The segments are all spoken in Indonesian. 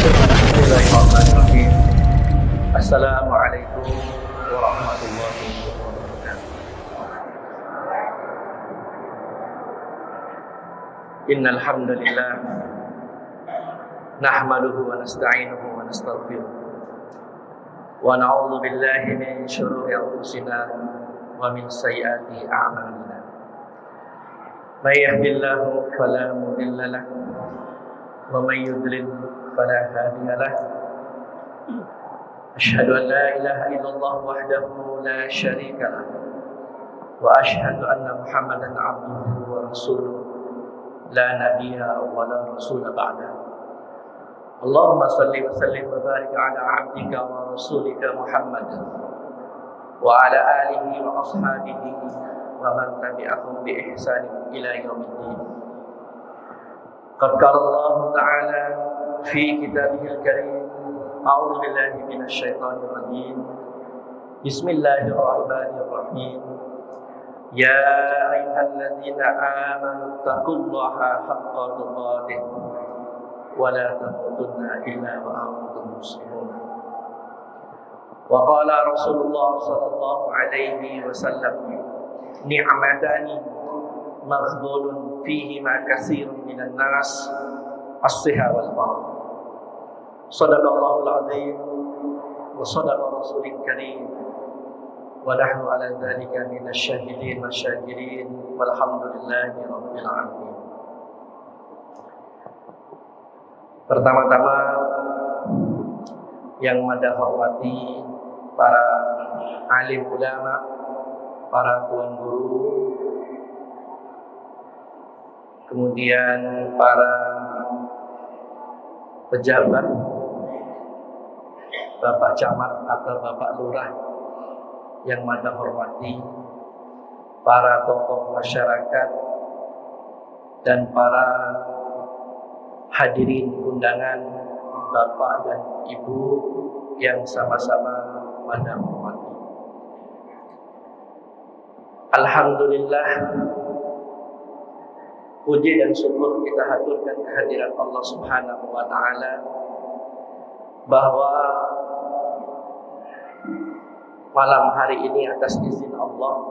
Bismillahirrahmanirrahim. Assalamualaikum warahmatullahi wabarakatuh. Innal hamdalillah nahmaduhu wa nasta'inuhu wa nastaghfiruh wa na'udzu billahi min shururi anfusina wa min sayyiati a'malina. May yahdihillahu fala mudilla lahu wa may yudlil fala hadiya lahu. Asyhadu an la ilaha illallah wahdahu la syarika lahu wa asyhadu anna Muhammadan 'abduhu wa rasuluh la nabiyya wa la rasula ba'dahu. Allahumma salli wa sallim wa barik ala 'abdika wa rasulika Muhammad wa ala alihi wa ashabihi wa man tabi'ahum bi ihsan ila yaumiddin. Qad qala Allah ta'ala fi kitabihil karim, a'udzu billahi minasy syaithanir rajim. Bismillahirrahmanirrahim. Ya ayyuhalladzina amanu taqullaha haqqa tuqatih wa la tamutunna illa wa antum muslimun. Wa qala Rasulullah sallallahu alaihi wasallam, ni'matani maghbunun fihima katsirun minan nas, as-sihha wal faragh. Shadaqallahul azim wa shadaqa rasulul karim wa nahnu ala dzalika minasyahidin wasyakirin walhamdulillahi rabbil alamin. Pertama-tama yang saya hormati para alim ulama, para tuan guru, kemudian para pejabat, Bapak Camat atau Bapak Lurah yang saya hormati, para tokoh masyarakat, dan para hadirin undangan Bapak dan Ibu yang sama-sama saya hormati. Alhamdulillah, puji dan syukur kita haturkan kehadiran Allah Subhanahu wa taala bahwa malam hari ini atas izin Allah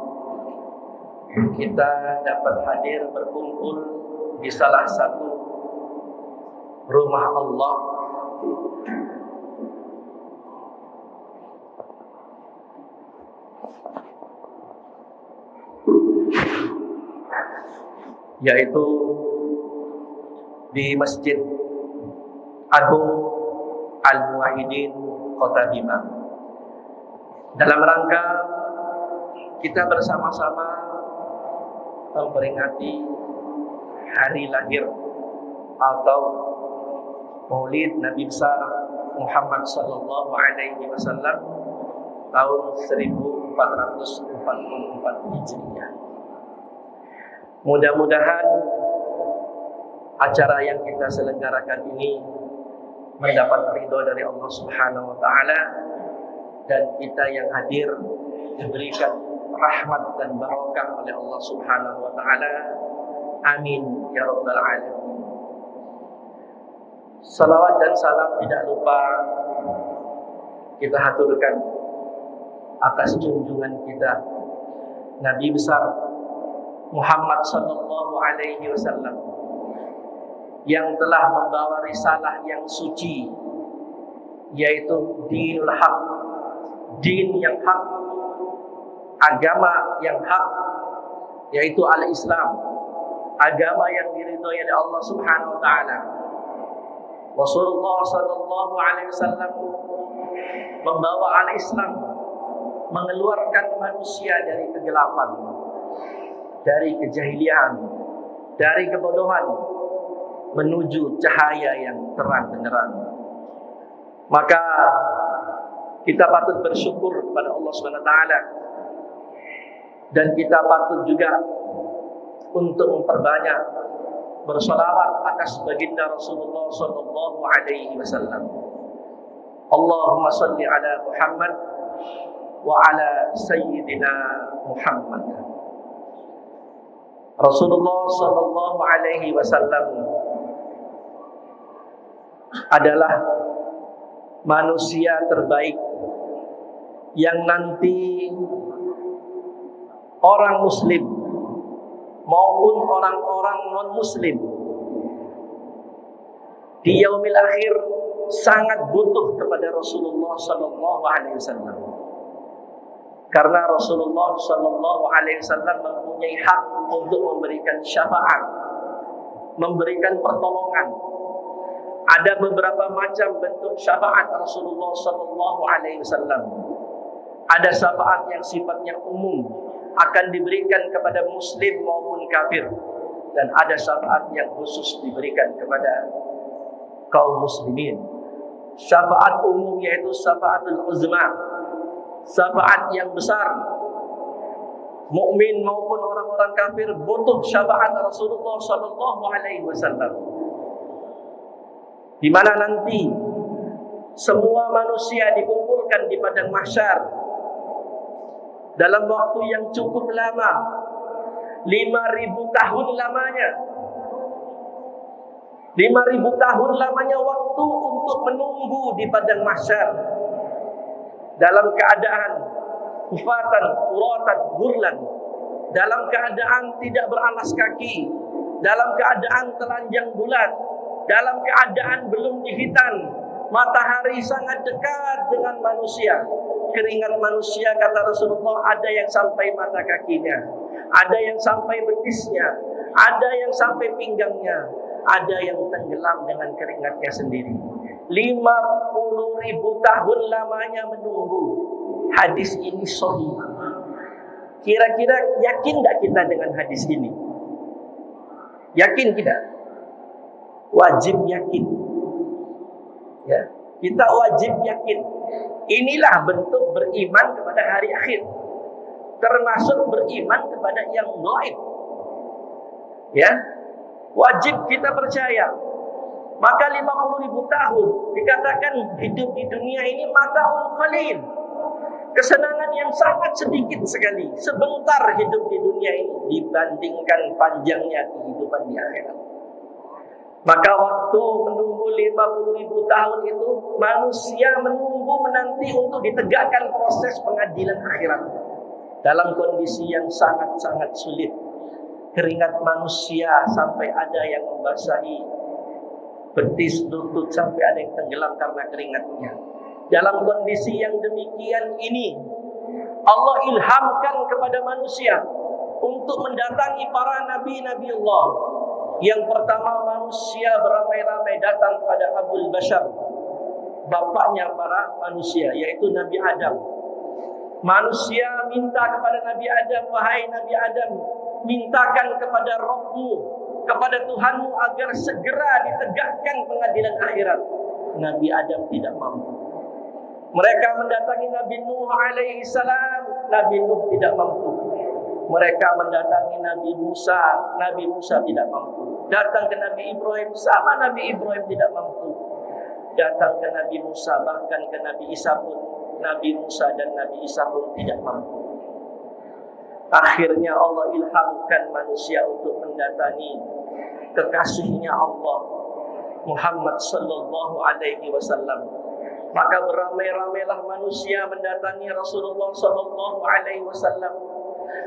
kita dapat hadir berkumpul di salah satu rumah Allah yaitu di Masjid Agung Al-Muwahhidin Kota Bima, dalam rangka kita bersama-sama memperingati hari lahir atau Maulid Nabi besar Muhammad sallallahu alaihi wasallam tahun 1444 Hijriah. Mudah-mudahan acara yang kita selenggarakan ini mendapat ridho dari Allah Subhanahu wa taala, dan kita yang hadir diberikan rahmat dan barokah oleh Allah Subhanahu wa taala. Amin ya rabbal alamin. Salawat dan salam tidak lupa kita haturkan atas junjungan kita Nabi besar Muhammad sallallahu alaihi wasallam yang telah membawa risalah yang suci, yaitu dinul haq, din yang hak, agama yang hak, yaitu al-Islam, agama yang diridhoi oleh Allah Subhanahu wa taala. Rasulullah sallallahu alaihi wasallam membawa al-Islam, mengeluarkan manusia dari kegelapan, dari kejahilian, dari kebodohan, menuju cahaya yang terang benderang. Maka kita patut bersyukur kepada Allah Subhanahu wa taala, dan kita patut juga untuk memperbanyak bersolawat atas baginda Rasulullah sallallahu alaihi wasallam. Allahumma salli ala Muhammad wa ala sayyidina Muhammad. Rasulullah sallallahu alaihi wasallam adalah manusia terbaik yang nanti orang muslim maupun orang-orang non-muslim di yaumil akhir sangat butuh kepada Rasulullah sallallahu alaihi wasallam. Karena Rasulullah sallallahu alaihi wasallam mempunyai hak untuk memberikan syafaat, memberikan pertolongan. Ada beberapa macam bentuk syafaat Rasulullah sallallahu alaihi wasallam. Ada syafaat yang sifatnya umum, akan diberikan kepada muslim maupun kafir, dan ada syafaat yang khusus diberikan kepada kaum muslimin. Syafaat umum yaitu syafaatul uzma, syafaat yang besar. Mukmin maupun orang-orang kafir butuh syafaat Rasulullah sallallahu alaihi wasallam. Di mana nanti semua manusia dikumpulkan di padang mahsyar dalam waktu yang cukup lama, 5.000 tahun lamanya. 5.000 tahun lamanya waktu untuk menunggu di padang mahsyar dalam keadaan kufatan, uratan, gurlan, dalam keadaan tidak beralas kaki, dalam keadaan telanjang bulat, dalam keadaan belum dihitan. Matahari sangat dekat dengan manusia. Keringat manusia, kata Rasulullah, ada yang sampai mata kakinya, ada yang sampai betisnya, ada yang sampai pinggangnya, ada yang tenggelam dengan keringatnya sendiri. 50.000 tahun lamanya menunggu. Hadis ini sahih. Kira-kira yakin tak kita dengan hadis ini? Yakin tidak? Wajib yakin. Ya, kita wajib yakin. Inilah bentuk beriman kepada hari akhir, termasuk beriman kepada yang gaib. Ya, wajib kita percaya. Maka 50.000 tahun dikatakan hidup di dunia ini mata'un qalil, kesenangan yang sangat sedikit sekali. Sebentar hidup di dunia ini dibandingkan panjangnya kehidupan di akhirat. Maka waktu menunggu 50.000 tahun itu, manusia menanti untuk ditegakkan proses pengadilan akhirat dalam kondisi yang sangat-sangat sulit. Keringat manusia sampai ada yang membasahi betis, lutut, sampai ada yang tenggelam karena keringatnya. Dalam kondisi yang demikian ini, Allah ilhamkan kepada manusia untuk mendatangi para nabi-nabi Allah. Yang pertama, manusia beramai-ramai datang kepada Abul Bashar, bapaknya para manusia, yaitu Nabi Adam. Manusia minta kepada Nabi Adam, wahai Nabi Adam, mintakan kepada Rabbmu, kepada Tuhanmu agar segera ditegakkan pengadilan akhirat. Nabi Adam tidak mampu. Mereka mendatangi Nabi Nuh alaihi salam, Nabi Nuh tidak mampu. Mereka mendatangi Nabi Musa tidak mampu. Datang ke Nabi Ibrahim, sama Nabi Ibrahim tidak mampu. Datang ke Nabi Musa, bahkan ke Nabi Isa pun, Nabi Musa dan Nabi Isa pun tidak mampu. Akhirnya Allah ilhamkan manusia untuk mendatangi kekasihnya Allah, Muhammad sallallahu alaihi wasallam. Maka beramai-ramailah manusia mendatangi Rasulullah sallallahu alaihi wasallam,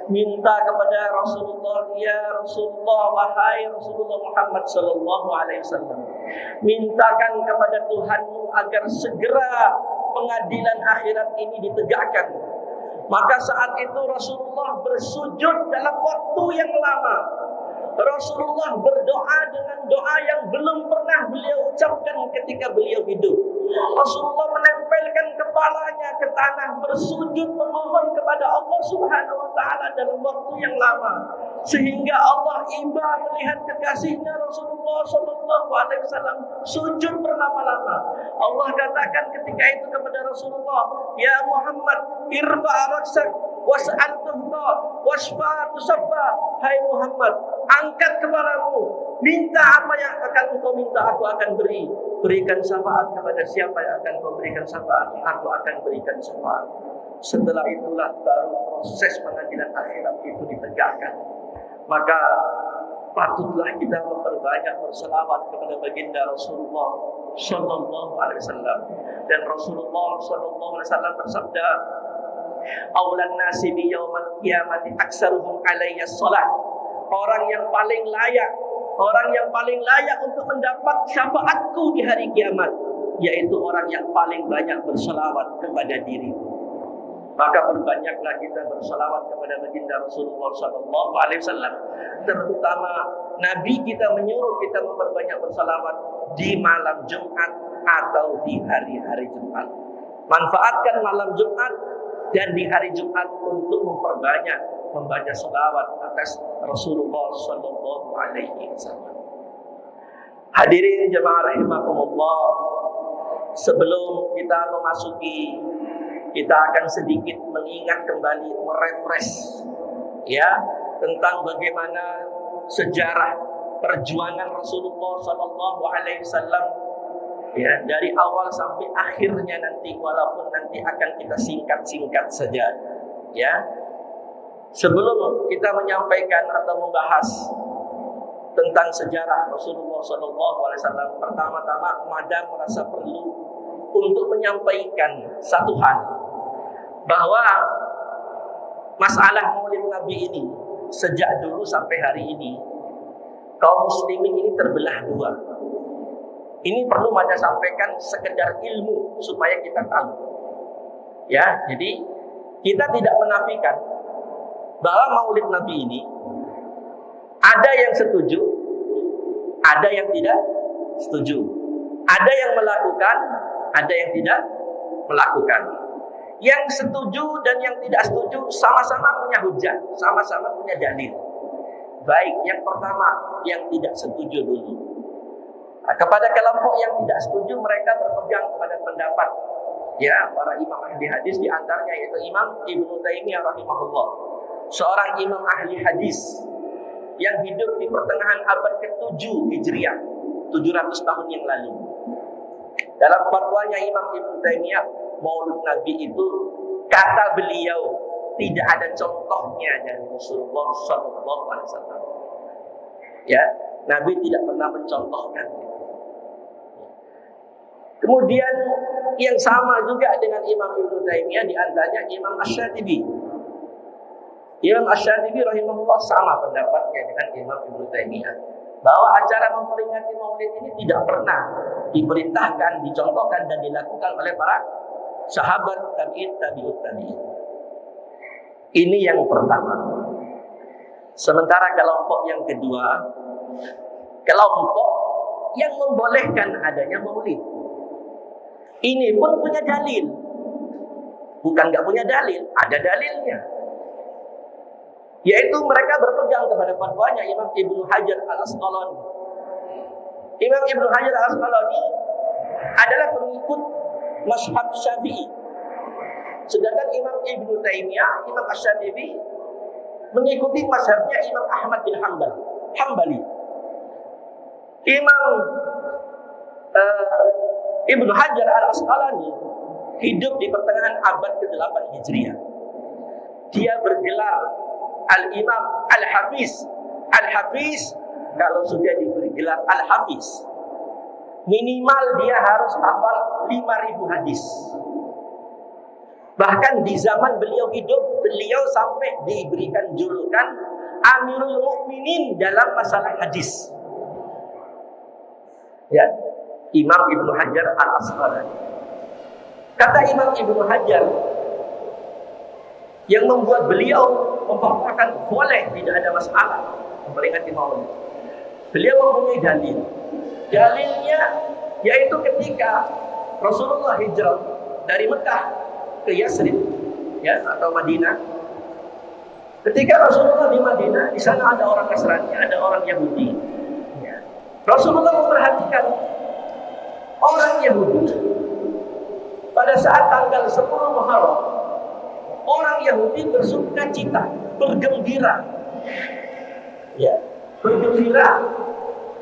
minta kepada Rasulullah, ya Rasulullah, wahai Rasulullah Muhammad sallallahu alaihi wasallam, mintakan kepada Tuhanmu agar segera pengadilan akhirat ini ditegakkan. Maka saat itu Rasulullah bersujud dalam waktu yang lama. Rasulullah berdoa dengan doa yang belum pernah beliau ucapkan ketika beliau hidup. Rasulullah menempelkan kepalanya ke tanah, bersujud memohon kepada Allah Subhanahu wa taala dalam waktu yang lama, sehingga Allah iba melihat kekasihnya Rasulullah sallallahu alaihi wasallam sujud berlama-lama. Allah katakan ketika itu kepada Rasulullah, ya Muhammad, irfa' raksak was'al tuhda wasfa' tusaffa. Hai Muhammad, angkat kepalamu, minta apa yang akan engkau minta, aku akan beri. Berikan syafaat kepada siapa yang akan kau berikan syafaat, aku akan berikan syafaat. Setelah itulah baru proses pengadilan akhirat itu ditegakkan. Maka patutlah kita memperbanyak berselawat kepada baginda Rasulullah Sallallahu Alaihi Wasallam. Dan Rasulullah Sallallahu Alaihi Wasallam bersabda, "Aulan nasi bi yaumal qiyamati aktsaruhum alayya shalah." Orang yang paling layak untuk mendapat syafaatku di hari kiamat, yaitu orang yang paling banyak berselawat kepada diriku. Maka berbanyaklah kita berselawat kepada baginda Rasulullah Sallallahu Alaihi Wasallam. Terutama Nabi kita menyuruh kita memperbanyak berselawat di malam Jumat atau di hari-hari Jumat. Manfaatkan malam Jumat dan di hari Jumat untuk memperbanyak membaca selawat atas Rasulullah Sallallahu Alaihi Wasallam. Hadirin jemaah rahimakumullah, sebelum kita memasuki, kita akan sedikit mengingat kembali, merefresh ya tentang bagaimana sejarah perjuangan Rasulullah Sallallahu Alaihi Wasallam ya dari awal sampai akhirnya nanti, walaupun nanti akan kita singkat-singkat saja ya. Sebelum kita menyampaikan atau membahas tentang sejarah Rasulullah Sallallahu Alaihi Wasallam, pertama-tama Madam merasa perlu untuk menyampaikan satu hal, bahwa masalah Maulid Nabi ini sejak dulu sampai hari ini kaum muslimin ini terbelah dua. Ini perlu Madam sampaikan sekedar ilmu supaya kita tahu. Ya, jadi kita tidak menafikan bahwa Maulid Nabi ini ada yang setuju, ada yang tidak setuju. Ada yang melakukan, ada yang tidak melakukan. Yang setuju dan yang tidak setuju sama-sama punya hujah, sama-sama punya dalil. Baik, yang pertama, yang tidak setuju dulu. Nah, kepada kelompok yang tidak setuju, mereka berpegang kepada pendapat ya para imam ahli hadis, di antaranya yaitu Imam Ibnu Taimiyah rahimahullah, seorang imam ahli hadis yang hidup di pertengahan abad ke-7 Hijriah, 700 tahun yang lalu. Dalam fatwanya Imam Ibnu Taimiyah, Maulid Nabi itu, kata beliau, tidak ada contohnya dari Rasulullah Sallallahu Alaihi Wasallam. Ya, Nabi tidak pernah mencontohkan. Kemudian yang sama juga dengan Imam Ibnu Taimiyah, di antaranya Imam Asy-Syatibi. Imam Asy-Syatibi rahimahullah sama pendapatnya dengan Imam Ibnu Taimiyah, bahwa acara memperingati Maulid ini tidak pernah diperintahkan, dicontohkan dan dilakukan oleh para sahabat, tabi'in, tabi'ut tabi'in. Ini yang pertama. Sementara kelompok yang kedua, kelompok yang membolehkan adanya Maulid, ini pun punya dalil. Bukan nggak punya dalil, ada dalilnya. Yaitu mereka berpegang kepada fatwanya Imam Ibnu Hajar Al-Asqalani. Imam Ibnu Hajar Al-Asqalani adalah pengikut mazhab Syafi'i. Sedangkan Imam Ibnu Taimiyah, Imam Asy-Syatibi mengikuti mazhabnya Imam Ahmad bin Hambali. Imam Ibnu Hajar Al-Asqalani hidup di pertengahan abad ke-8 Hijriah. Dia bergelar Al-Imam Al-Hafiz. Al-Hafiz, kalau sudah diberi gelar Al-Hafiz, minimal dia harus hafal 5.000 hadis. Bahkan di zaman beliau hidup, beliau sampai diberikan julukan Amirul Mukminin dalam masalah hadis. Ya, Imam Ibnu Hajar Al-Asqalani. Kata Imam Ibnu Hajar, yang membuat beliau memfatwakan boleh, tidak ada masalah memperingati Maulid, beliau mempunyai dalil. Dalilnya yaitu ketika Rasulullah hijrah dari Mekah ke Yasrib, ya, atau Madinah. Ketika Rasulullah di Madinah, di sana ada orang Nasrani, ada orang Yahudi. Ya. Rasulullah memperhatikan orang Yahudi. Pada saat tanggal 10 Muharram, orang Yahudi bersuka cita, bergembira, ya, bergembira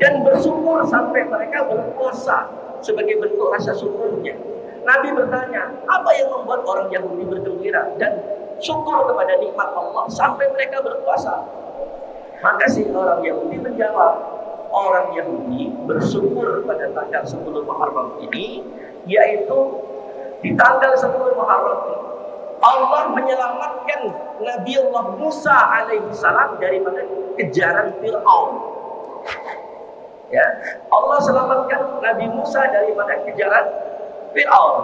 dan bersyukur sampai mereka berpuasa sebagai bentuk rasa syukurnya. Nabi bertanya, apa yang membuat orang Yahudi bergembira dan syukur kepada nikmat Allah sampai mereka berpuasa? Maka si orang Yahudi menjawab, orang Yahudi bersyukur pada tanggal 10 Muharram ini, yaitu di tanggal 10 Muharram ini Allah menyelamatkan Nabi Allah Musa alaihissalam daripada kejaran Fir'aun. Ya, Allah selamatkan Nabi Musa daripada kejaran Fir'aun.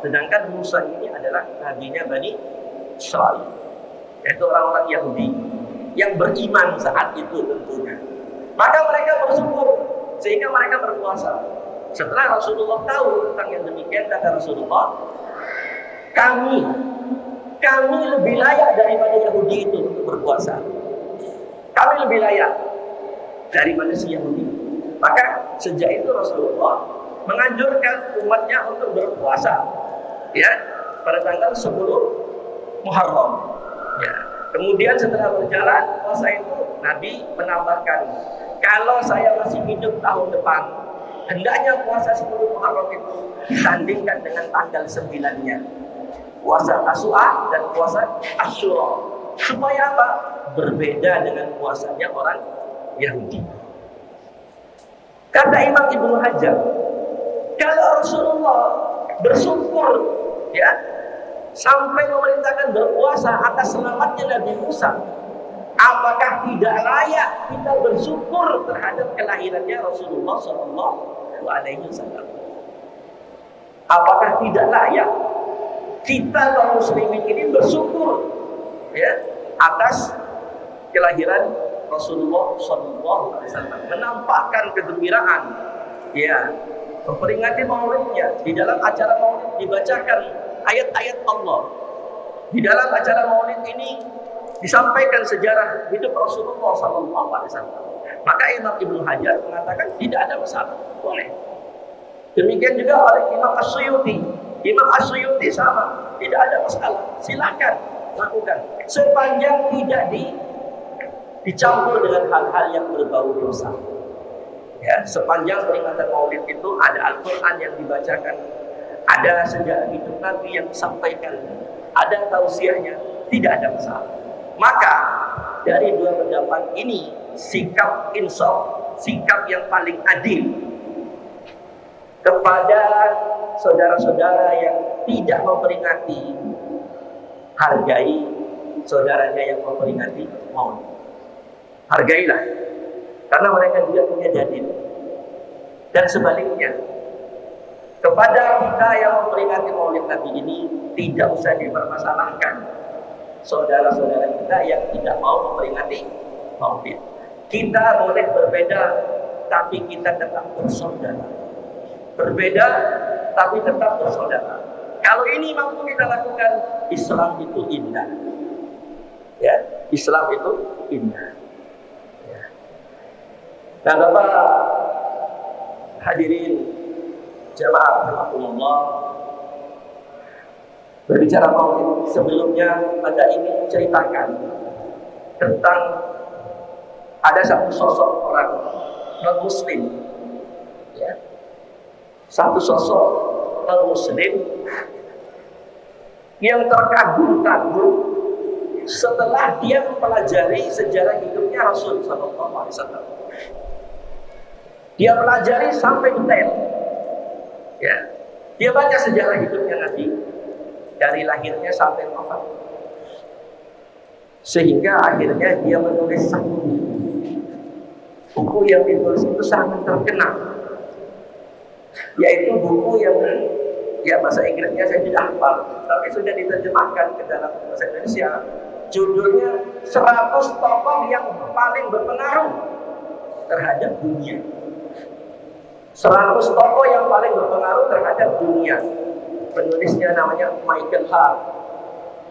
Sedangkan Musa ini adalah nabinya Bani Israel, yaitu orang-orang Yahudi yang beriman saat itu tentunya. Maka mereka bersyukur sehingga mereka berpuasa. Setelah Rasulullah tahu tentang yang demikian, kata Rasulullah, kami lebih layak daripada Yahudi itu untuk berpuasa. Kami lebih layak daripada si Yahudi. Maka sejak itu Rasulullah menganjurkan umatnya untuk berpuasa, ya, pada tanggal 10 Muharram. Ya. Kemudian setelah berjalan puasa itu, Nabi menambahkan, kalau saya masih hidup tahun depan, hendaknya puasa 10 Muharram itu disandingkan dengan tanggal 9-nya. Puasa Tasu'a dan puasa Asyura. Supaya apa? Berbeda dengan puasanya orang Yahudi. Kata Imam Ibnu Hajar, kalau Rasulullah bersyukur, ya, sampai memerintahkan berpuasa atas selamatnya Nabi Musa, apakah tidak layak kita bersyukur terhadap kelahirannya Rasulullah SAW? Apakah tidak layak kita kaum muslimin ini bersyukur, ya, atas kelahiran Rasulullah SAW, menampakkan kegembiraan, ya, memperingati maulidnya. Di dalam acara maulid dibacakan ayat-ayat Allah. Di dalam acara maulid ini disampaikan sejarah hidup Rasulullah SAW. Maka Imam Ibnu Hajar mengatakan tidak ada masalah, boleh. Demikian juga oleh Imam As-Suyuti. Imam As-Suyuti sama, tidak ada masalah, silakan lakukan sepanjang tidak dicampur dengan hal-hal yang berbau dosa. Ya, sepanjang peringatan Maulid itu ada Al-Quran yang dibacakan, ada sejarah hidup Nabi yang disampaikan, ada tausiahnya, tidak ada masalah. Maka dari dua pendapat ini, sikap insaf, sikap yang paling adil kepada saudara-saudara yang tidak memperingati, hargai saudaranya yang memperingati Maulid. Hargailah, karena mereka juga punya jadid. Dan sebaliknya, kepada kita yang memperingati Maulid Nabi ini, tidak usah dipermasalahkan saudara-saudara kita yang tidak mau memperingati Maulid. Kita boleh berbeda, tapi kita tetap bersaudara. Berbeda, tapi tetap bersaudara. Kalau ini mampu kita lakukan, Islam itu indah. Ya, Islam itu indah. Ya. Nah, Bapak hadirin jamaah rahimakumullah, berbicara Maulid, sebelumnya Anda ingin ceritakan tentang ada satu sosok orang non-Muslim, ya, satu sosok non-Muslim yang terkagum-kagum setelah dia mempelajari sejarah hidupnya Rasul Sallallahu Alaihi Wasallam. Dia pelajari sampai detail, ya. Dia baca sejarah hidupnya Nabi dari lahirnya sampai wafat, sehingga akhirnya dia menulis satu buku yang ditulis itu sangat terkenal, yaitu buku yang, ya, bahasa Inggrisnya saya tidak hafal, tapi sudah diterjemahkan ke dalam bahasa Indonesia. Judulnya 100 tokoh yang paling berpengaruh terhadap dunia. 100 tokoh yang paling berpengaruh terhadap dunia. Penulisnya namanya Michael Hart,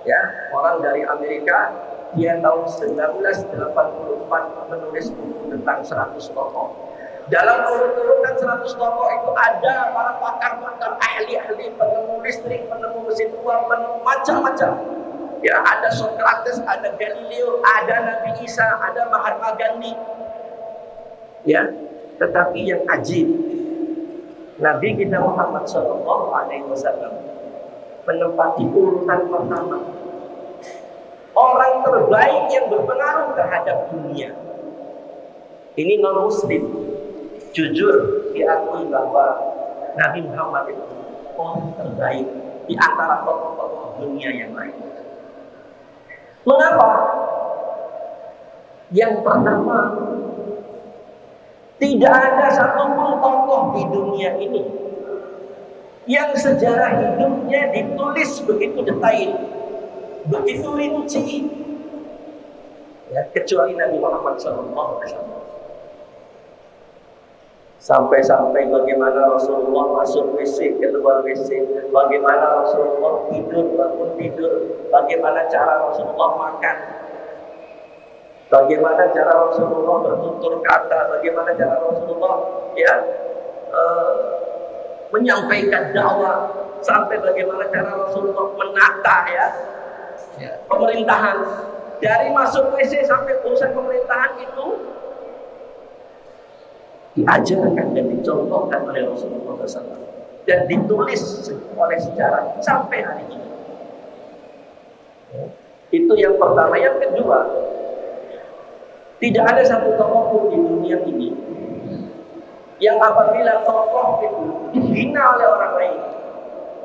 ya, orang dari Amerika. Dia tahun 1984 menulis buku tentang 100 tokoh. Dalam urutan 100 tokoh itu ada para pakar-pakar, ahli-ahli, penemu listrik, penemu mesin uang, penemu macam-macam. Ya, ada Socrates, ada Galileo, ada Nabi Isa, ada Mahatma Gandhi. Ya, tetapi yang ajib, Nabi kita Muhammad SAW menempati urutan pertama. Orang terbaik yang berpengaruh terhadap dunia. Ini non muslim jujur diakui bahwa Nabi Muhammad itu orang terbaik di antara tokoh-tokoh dunia yang lain. Mengapa? Yang pertama, tidak ada satupun tokoh di dunia ini yang sejarah hidupnya ditulis begitu detail, begitu rinci, ya, kecuali Nabi Muhammad SAW. Sampai-sampai bagaimana Rasulullah masuk WC, keluar WC, bagaimana Rasulullah tidur, bangun tidur, bagaimana cara Rasulullah makan, bagaimana cara Rasulullah bertutur kata, bagaimana cara Rasulullah menyampaikan dakwah, sampai bagaimana cara Rasulullah menata pemerintahan. Dari masuk WC sampai urusan pemerintahan itu diajarkan dan dicontohkan oleh Rasulullah SAW dan ditulis oleh sejarah sampai hari ini. Itu yang pertama. Yang kedua, tidak ada satu tokoh pun di dunia ini yang apabila tokoh itu dihina oleh orang lain,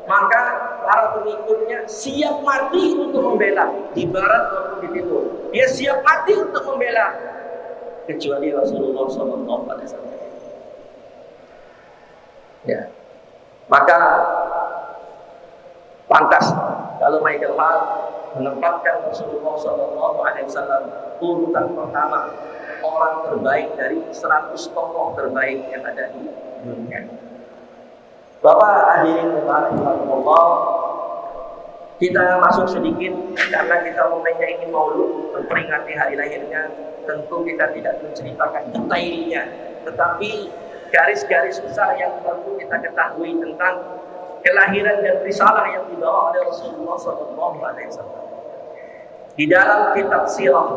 maka para pengikutnya siap mati untuk membela, di barat maupun di timur. Dia siap mati untuk membela, kecuali Rasulullah SAW. Ya, maka pantas kalau Michael Hart menempatkan Rasulullah SAW urutan pertama orang terbaik dari 100 tokoh terbaik yang ada di dunia. Bapak hadirin Allah, kita masuk sedikit karena kita momennya ingin maulud, memperingati hari lahirnya. Tentu kita tidak menceritakan detailnya, tetapi garis-garis besar yang perlu kita ketahui tentang kelahiran dan risalah yang dibawa oleh Rasulullah SAW. Di dalam kitab sirah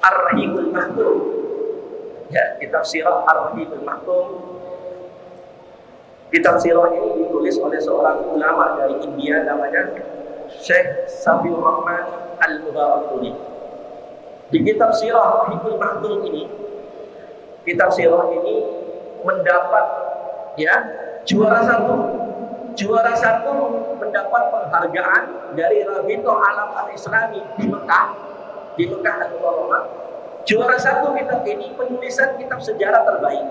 Ar-Rahimul Maktum, ya, kitab sirah Ar-Rahimul Maktum, kitab sirah ini ditulis oleh seorang ulama dari India namanya Syekh Safiur Rahman Al-Mubarakfuri. Di kitab sirah Ar-Rahimul Maktum ini, kitab sirah ini mendapat juara satu mendapat penghargaan dari Rabitoh Alam Al-Islami di Mekah Al-Mukarramah. Juara satu kitab ini penulisan kitab sejarah terbaik,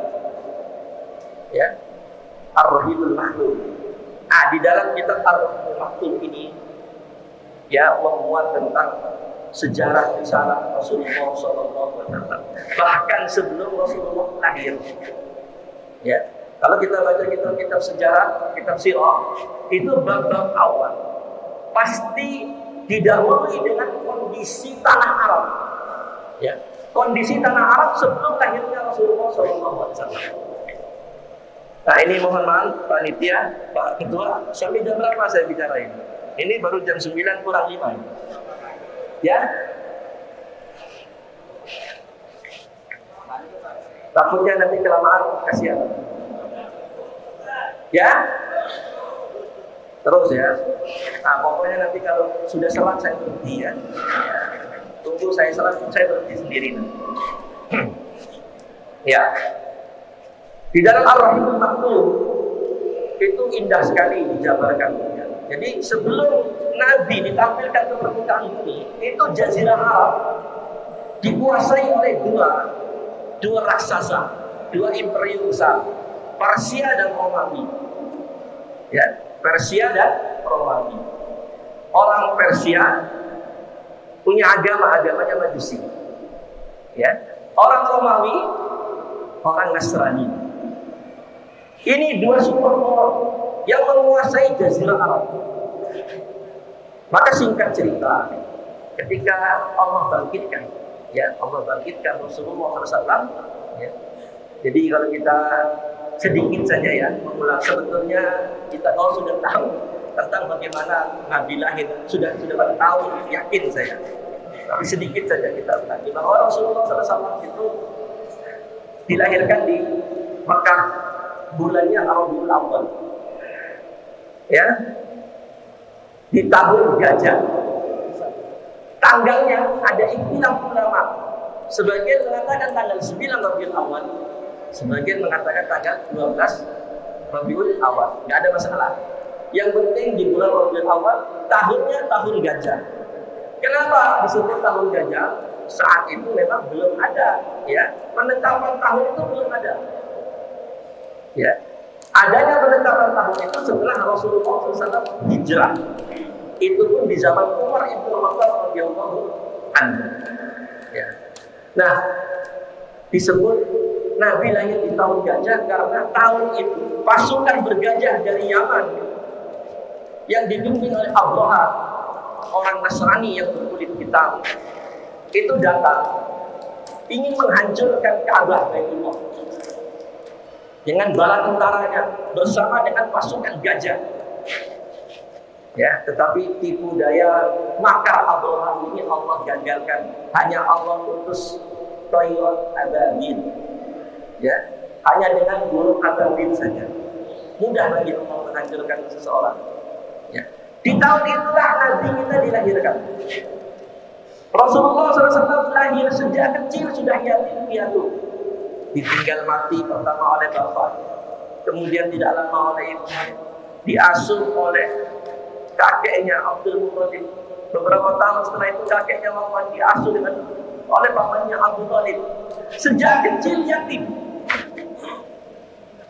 ya, Ar-Rahimul Maktum. Di dalam kitab Ar-Rahimul Maktum ini memuat tentang sejarah risalah Rasulullah SAW bahkan sebelum Rasulullah lahir. Ya, kalau kita baca kitab-kitab sejarah, kitab sirah, itu bab-bab awal pasti didahului dengan kondisi tanah Arab. Ya, kondisi tanah Arab sebelum lahirnya Rasulullah SAW. Nah, ini mohon maaf panitia, Pak Ketua, sampai jam berapa saya bicara ini? Ini baru jam 9 kurang 5. Ya, takutnya nanti kelamaan, kasihan. Ya, terus ya. Nah, pokoknya nanti kalau sudah salat saya berhenti ya. Tunggu saya salat, saya berhenti sendiri. Ya, di dalam Ar-Rahimul Maktum itu indah sekali dijabarkan. Jadi sebelum Nabi ditampilkan ke permukaan bumi, itu Jazirah Arab dikuasai oleh dua raksasa, dua imperium besar, Persia dan Romawi. Ya, Persia dan Romawi. Orang Persia punya agamanya Majusi. Ya, orang Romawi orang Nasrani. Ini dua superpower yang menguasai Jazirah Arab. Maka singkat cerita, ketika Allah bangkitkan Rasulullah SAW, ya. Jadi kalau kita sedikit saja mengulang, sebetulnya kita sudah tahu tentang bagaimana Nabi lahir, sudah pada tahu, yakin saya. Tapi sedikit saja kita ulangi bahwa Rasulullah SAW itu dilahirkan di Mekah, bulannya Rabiul Awal. Ya, di tahun gajah. Tanggalnya ada ikhtilaf ulama. Sebagian mengatakan tanggal 9 Rabiul Awal, sebagian mengatakan tanggal 12 Rabiul Awal. Nggak ada masalah. Yang penting di bulan Rabiul Awal, tahunnya tahun gajah. Kenapa disebut tahun gajah? Saat itu memang belum ada, ya, penetapan tahun itu belum ada. Ya, adanya penetapan tahun itu setelah Rasulullah SAW hijrah. Itu pun di zaman Umar ibn Khattab radhiyallahu anhu. Ya. Nah, disebut Nabi lahir di tahun gajah karena tahun itu pasukan bergajah dari Yaman yang dipimpin oleh Abdullah, orang Nasrani yang berkulit hitam, itu datang ingin menghancurkan Ka'bah Baitullah dengan bala tentaranya bersama dengan pasukan gajah. Ya, tetapi tipu daya makar Abdullah ini Allah gagalkan. Hanya Allah utus Toyot Ababil. Ya, hanya dengan burung ababil saja mudah bagi Allah menghancurkan seseorang. Ya. Di tahun itulah Nabi kita dilahirkan. Rasulullah SAW lahir sejak kecil sudah yatim piatu, ditinggal mati pertama oleh bapak, kemudian tidak lama oleh ibu, diasuh oleh kakeknya Abdul Muthalib. Beberapa tahun setelah itu kakeknya wafat, diasuh oleh pamannya Abu Thalib. Sejak kecil yatim,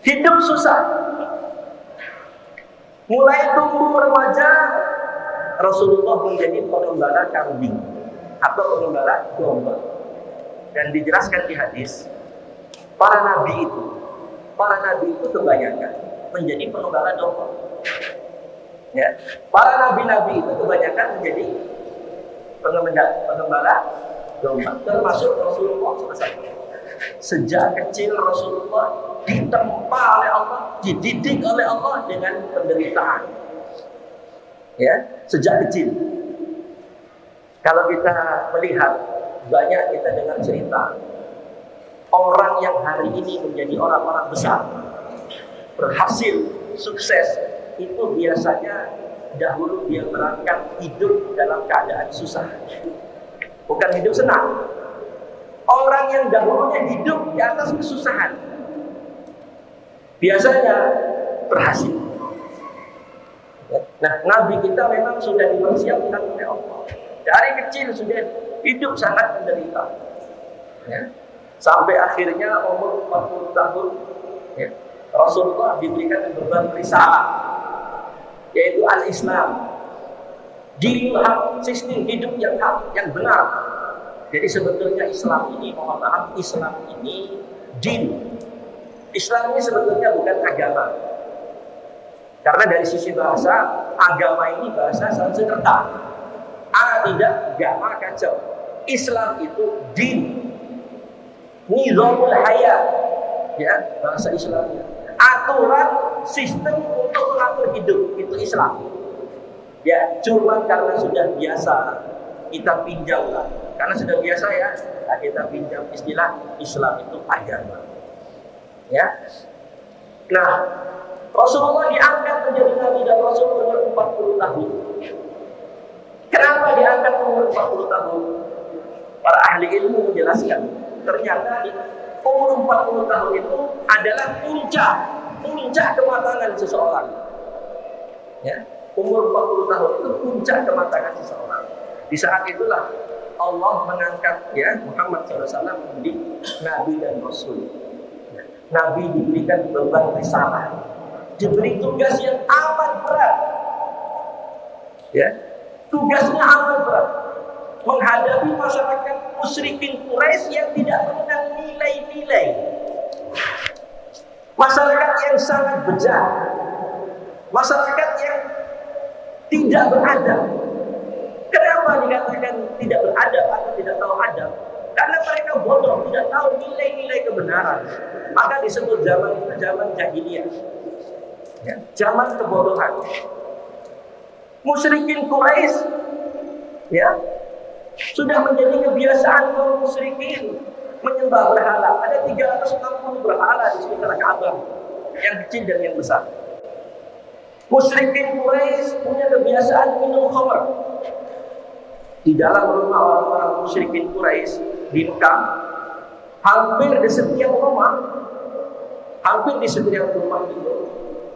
hidup susah. Mulai tumbuh remaja, Rasulullah menjadi pengembala kambing atau pengembala domba. Dan dijelaskan di hadis, para nabi itu kebanyakan menjadi pengembala domba. Ya, para nabi-nabi itu kebanyakan menjadi pengembala domba, termasuk Rasulullah SAW. Sejak kecil Rasulullah ditempa oleh Allah, dididik oleh Allah dengan penderitaan. Ya, sejak kecil. Kalau kita melihat, banyak kita dengar cerita orang yang hari ini menjadi orang-orang besar, berhasil, sukses, itu biasanya dahulu dia berangkat hidup dalam keadaan susah, bukan hidup senang. Orang yang dahulunya hidup di atas kesusahan biasanya berhasil. Nah, Nabi kita memang sudah dipersiapkan oleh Allah. Dari kecil sudah hidup sangat menderita. Ya. Sampai akhirnya umur 40 tahun, ya, Rasulullah diberikan beban risalah, yaitu al-Islam. Dinul haq, sistem hidup yang hak, yang benar. Jadi sebetulnya Islam ini, mohon maaf, Islam ini din. Islam ini sebetulnya bukan agama. Karena dari sisi bahasa, agama ini bahasa Sanskerta. Tidak, agama kacau. Islam itu din. Nizamul hayat. Ya, bahasa Islamnya. Aturan, sistem untuk mengatur hidup, itu Islam. Ya, cuma karena sudah biasa, kita pinjamlah. Karena sudah biasa ya, kita pinjam istilah Islam itu agama. Ya. Nah, Rasulullah diangkat menjadi Nabi dan Rasul umur 40 tahun. Kenapa diangkat umur 40 tahun? Para ahli ilmu menjelaskan, ternyata di umur 40 tahun itu adalah puncak kematangan seseorang. Ya, umur 40 tahun itu puncak kematangan seseorang. Di saat itulah Allah mengangkat ya Muhammad SAW menjadi Nabi dan Rasul. Nabi diberikan beban risalah, diberi tugas yang amat berat. Ya, tugasnya amat berat, menghadapi masyarakat musyrikin Quraisy yang tidak mengenal nilai-nilai, masyarakat yang sangat bejat, masyarakat yang tidak beradab. Kenapa dikatakan tidak beradab atau tidak tahu adab? Karena mereka bodoh, tidak tahu nilai-nilai kebenaran. Maka disebut zaman itu zaman jahiliyah, ya, zaman kebodohan. Musyrikin Quraisy, ya, sudah menjadi kebiasaan kaum musyrikin menyembah berhala. Ada 360 berhala di sekitar Ka'bah, yang kecil dan yang besar. Musyrikin Quraisy punya kebiasaan minum khamr. Di dalam rumah orang-orang musyrikin Quraisy di Mekah, hampir di setiap rumah itu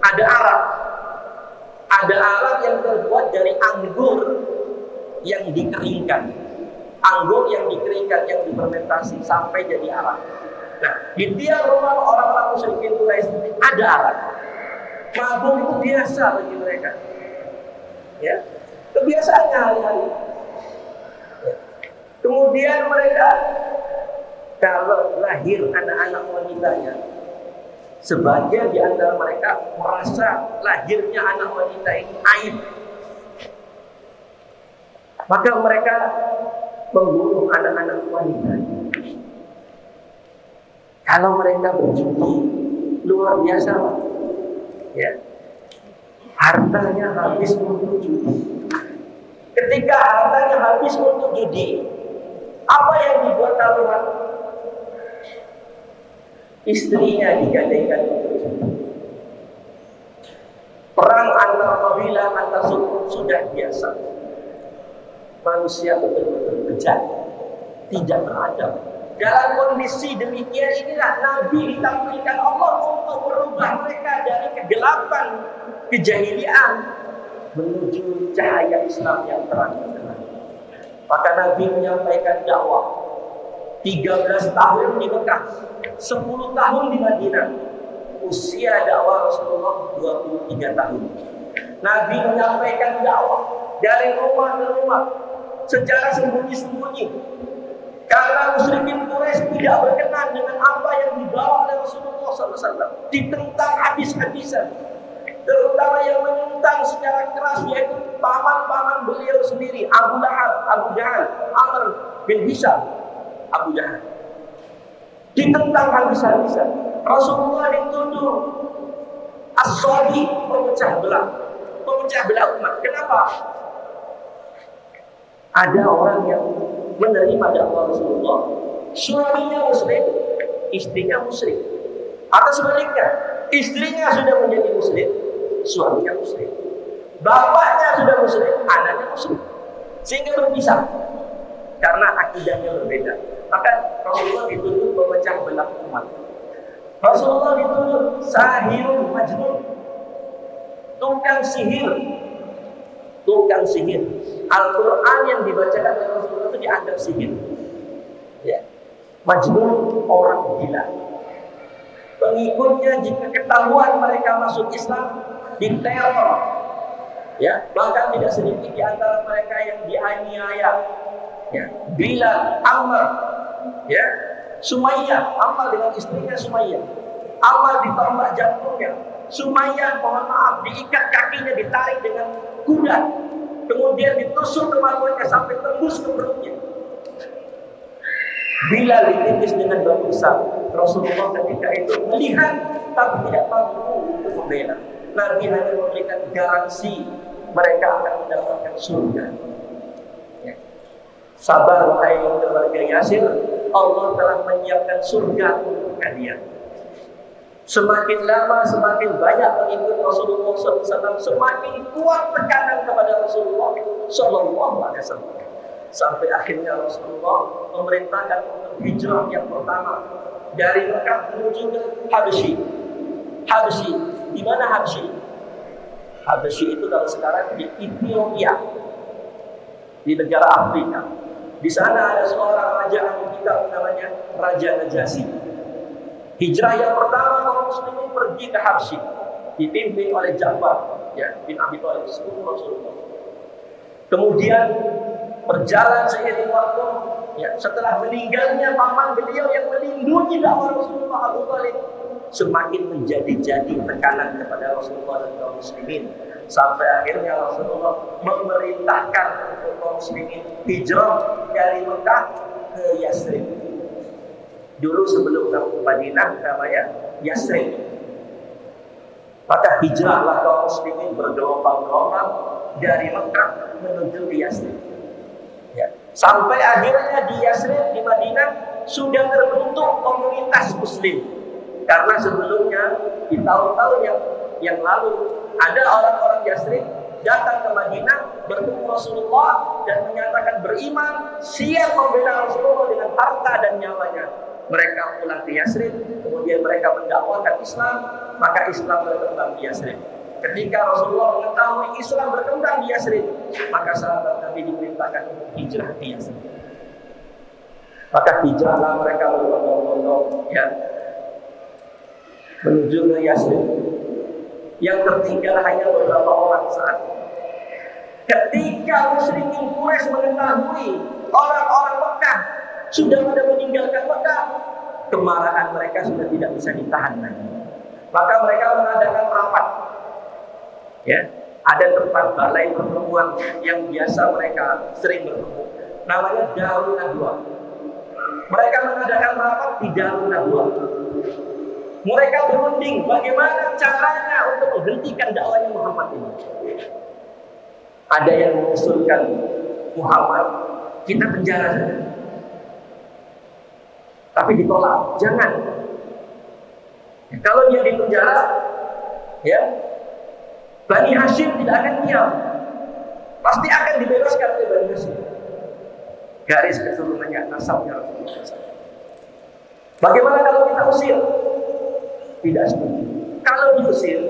ada arak. Ada arak yang terbuat dari anggur yang dikeringkan. Anggur yang dikeringkan, yang difermentasi sampai jadi arak. Nah, di tiap rumah orang-orang musyrikin Quraisy ada arak. Mabuk itu biasa bagi mereka. Ya, kebiasaannya hari-hari. Ya. Kemudian mereka kalau lahir anak-anak wanitanya, sebagian di antara mereka merasa lahirnya anak wanita ini aib. Maka mereka membunuh anak-anak wanita. Kalau mereka berjudi, luar biasa, ya, hartanya habis untuk judi. Ketika hartanya habis untuk judi, apa yang dibuat taruhan? Istrinya digadaikan untuk judi. Perang antar kabilah, antar suku sudah biasa. Manusia betul-betul bejat, tidak beradab. Dalam kondisi demikian inilah Nabi ditampilkan Allah untuk merubah mereka dari kegelapan kejahilian menuju cahaya Islam yang terang-benderang. Maka Nabi menyampaikan dakwah 13 tahun di Mekah, 10 tahun di Madinah. Usia dakwah Rasulullah 23 tahun. Nabi menyampaikan dakwah dari rumah ke rumah secara sembunyi-sembunyi, karena musyrikin Quraisy tidak berkenan dengan apa yang dibawa oleh Rasulullah SAW. Ditentang habis-habisan, terutama yang menentang secara keras, yaitu paman-paman beliau sendiri, Abu Lahab, Abu Jahal, Amr bin Hisham, Abu Jahal. Ditentang habis-habisan. Rasulullah dituduh as-sabi, pemecah belah umat. Kenapa? Ada orang yang menerima dakwah Rasulullah, suaminya muslim, istrinya musyrik. Atau sebaliknya, istrinya sudah menjadi muslim, suaminya muslim. Bapaknya sudah muslim, anaknya muslim. Sehingga berpisah karena akidahnya berbeda. Maka Rasulullah dituduh memecah belah umat. Rasulullah dituduh sahirun majnun, tukang sihir. Al-Quran yang dibacakan oleh Rasulullah itu dianggap sihir. Ya. Majnun, orang gila. Pengikutnya jika ketahuan mereka masuk Islam, diteror. Ya, bahkan tidak sedikit di antara mereka yang dianiaya. Ya, Bilal, Ammar, ya, Sumayyah, Ammar dengan istrinya Sumayyah. Ammar ditombak jantungnya. Sumayyah, mohon maaf, diikat kakinya, ditarik dengan kuda, kemudian ditusuk kemaluannya sampai tembus ke perutnya. Bilal ditindas dengan batu besar. Rasulullah ketika itu melihat tapi tidak mampu untuk membela. Nabi hanya memberikan garansi mereka akan mendapatkan surga. Ya. Sabar wahai keluarga Yasir, Allah telah menyiapkan surga untuk kalian. Semakin lama semakin banyak pengikut Rasulullah SAW, semakin kuat tekanan kepada Rasulullah SAW. Sampai akhirnya Rasulullah memerintahkan untuk hijrah yang pertama dari Mekah menuju ke Habsyi. Habsyi, di mana Habsyi? Habsyi itu kalau sekarang di Ethiopia, di negara Afrika. Di sana ada seorang raja Afrika namanya Raja Najasyi. Hijrah yang pertama kaum muslimin pergi ke Habsyi, dipimpin oleh Ja'far, ya, bin Abi Thalib, sepupu Rasulullah. Kemudian berjalan seiring waktu, ya, setelah meninggalnya paman beliau yang melindungi dakwah Rasulullah, Abu Thalib, semakin menjadi-jadi tekanan kepada Rasulullah dan kaum muslimin, sampai akhirnya Rasulullah memerintahkan untuk kaum muslimin hijrah dari Mekah ke Yasrib. Dulu sebelum kampung Madinah namanya Yasrib. Maka hijrahlah kaum muslimin bergelombang-gelombang dari Mekah menuju ke Yasrib. Ya. Sampai akhirnya di Yasrib, di Madinah, sudah terbentuk komunitas muslim. Karena sebelumnya di tahun-tahun yang lalu ada orang-orang Yasrib datang ke Madinah, bertemu Rasulullah dan menyatakan beriman, siap membela Rasulullah dengan harta dan nyawanya. Mereka pulang ke Yasrib, kemudian mereka mendakwakan Islam, maka Islam berkembang di Yasrib. Ketika Rasulullah mengetahui Islam berkembang di Yasrib, maka sahabat Nabi diperintahkan untuk hijrah di Yasrib. Maka hijrahlah mereka berbondong-bondong ya, menuju ke Yasrib. Yang tertinggal hanya beberapa orang saat itu. Ketika musyrikin Quraisy mengetahui orang-orang Mekah sudah pada meninggalkan Mekah, kemarahan mereka sudah tidak bisa ditahan lagi. Maka mereka mengadakan rapat. Ya, ada tempat balai pertemuan yang biasa mereka sering bertemu. Namanya Darun Nadwa. Mereka mengadakan rapat di Darun Nadwa. Mereka berunding bagaimana caranya untuk menghentikan dakwahnya Muhammad ini. Ada yang mengusulkan Muhammad kita penjara saja. Tapi ditolak, jangan. Ya, kalau dia di penjara, ya, Bani Hashim tidak akan diam. Pasti akan dibebaskan oleh Bani Hashim. Garis keturunannya, nasabnya Rasulullah. Bagaimana kalau kita usir? Tidak setuju. Kalau diusir,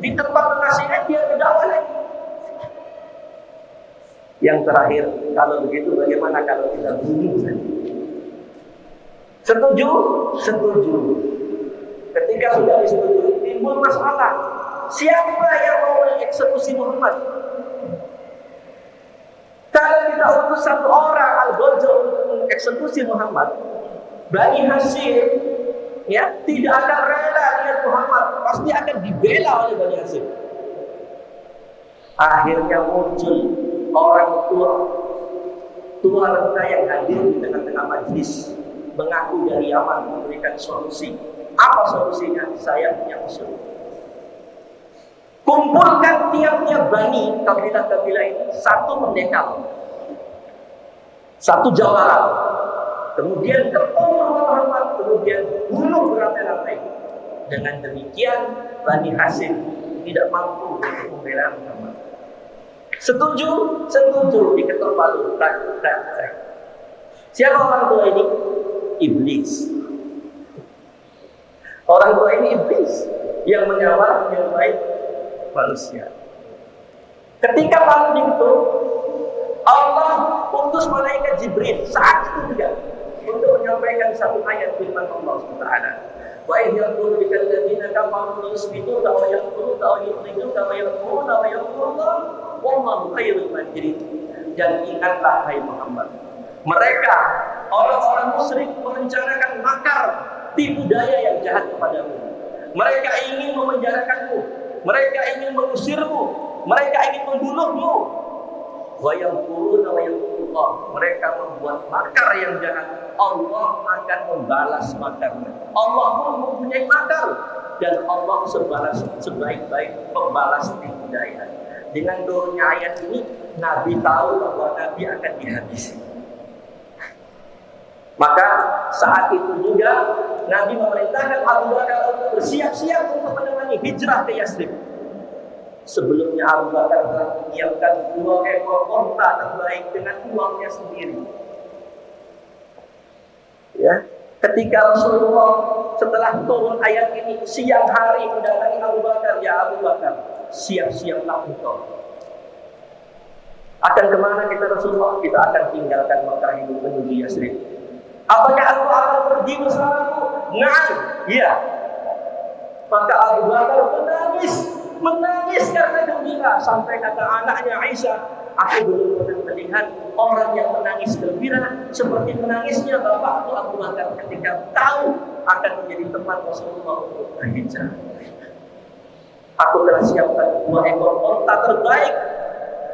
di tempat penasihat dia berdakwah lagi. Yang terakhir, kalau begitu bagaimana kalau kita bunuh saja? Setuju? Setuju. Ketika sudah disetujui, timbul masalah. Siapa yang mau mengeksekusi Muhammad? Kalau kita utus satu orang Al-Ghazal untuk mengeksekusi Muhammad, Bani Hashim ya tidak akan rela lihat Muhammad, pasti akan dibela oleh Bani Hashim. Akhirnya muncul orang tua renta yang hadir di tengah-tengah majlis, mengaku dari Yaman, memberikan solusi. Apa solusinya? Saya punya usul. Kumpulkan tiap-tiap bani kabilah-kabilah ini satu pendekar, satu jawara, kemudian ketemu Muhammad, kemudian bunuh beramai-ramai. Dengan demikian Bani Hashim tidak mampu untuk membela Muhammad. Setuju? Setuju. Diketok palu. Tak. Siapa orang tua ini? Iblis. Orang tua ini iblis yang menyamar yang baik manusia. Ketika palu diketuk, Allah utus malaikat Jibril saat itu juga untuk menyampaikan satu ayat firman Allah Subhanahu. Wa idh yaqulu bikal ladzina kafaru yusbitu wa yaqulu wa yukhrijuka wa yaqulu wa yaqulu wallahu khairul makirin. Dan ingatlah hai Muhammad, mereka orang-orang musyrik merencanakan makar, tipu daya yang jahat kepadamu. Mereka ingin memenjarakanmu, mereka ingin mengusirmu, mereka ingin membunuhmu. Wa yaquluna wa yaqulullah, mereka membuat makar yang jahat. Allah akan membalas makarnya. Allah pun mempunyai makar dan Allah sebaik-baik pembalas tipu daya. Dengan turunnya ayat ini, Nabi tahu bahwa Nabi akan dihabisi. Maka saat itu juga Nabi memerintahkan Abu Bakar untuk bersiap-siap untuk menemani hijrah ke Yasrib. Sebelumnya Abu Bakar telah menyiapkan 2 ekor unta terbaik dengan uangnya sendiri. Ya, ketika Rasulullah setelah turun ayat ini siang hari mendatangi Abu Bakar, ya Abu Bakar, siap-siaplah engkau. Akan kemana kita Rasulullah? Kita akan tinggalkan Mekah ini menuju Yasrib. Apakah aku akan pergi bersamamu? Na'am, iya. Maka Abu Bakar menangis karena gembira, sampai kata anaknya Aisyah, aku belum pernah melihat orang yang menangis gembira seperti menangisnya bapakku Abu Bakar ketika tahu akan menjadi teman Rasulullah untuk berhijrah. Aku telah siapkan 2 ekor unta terbaik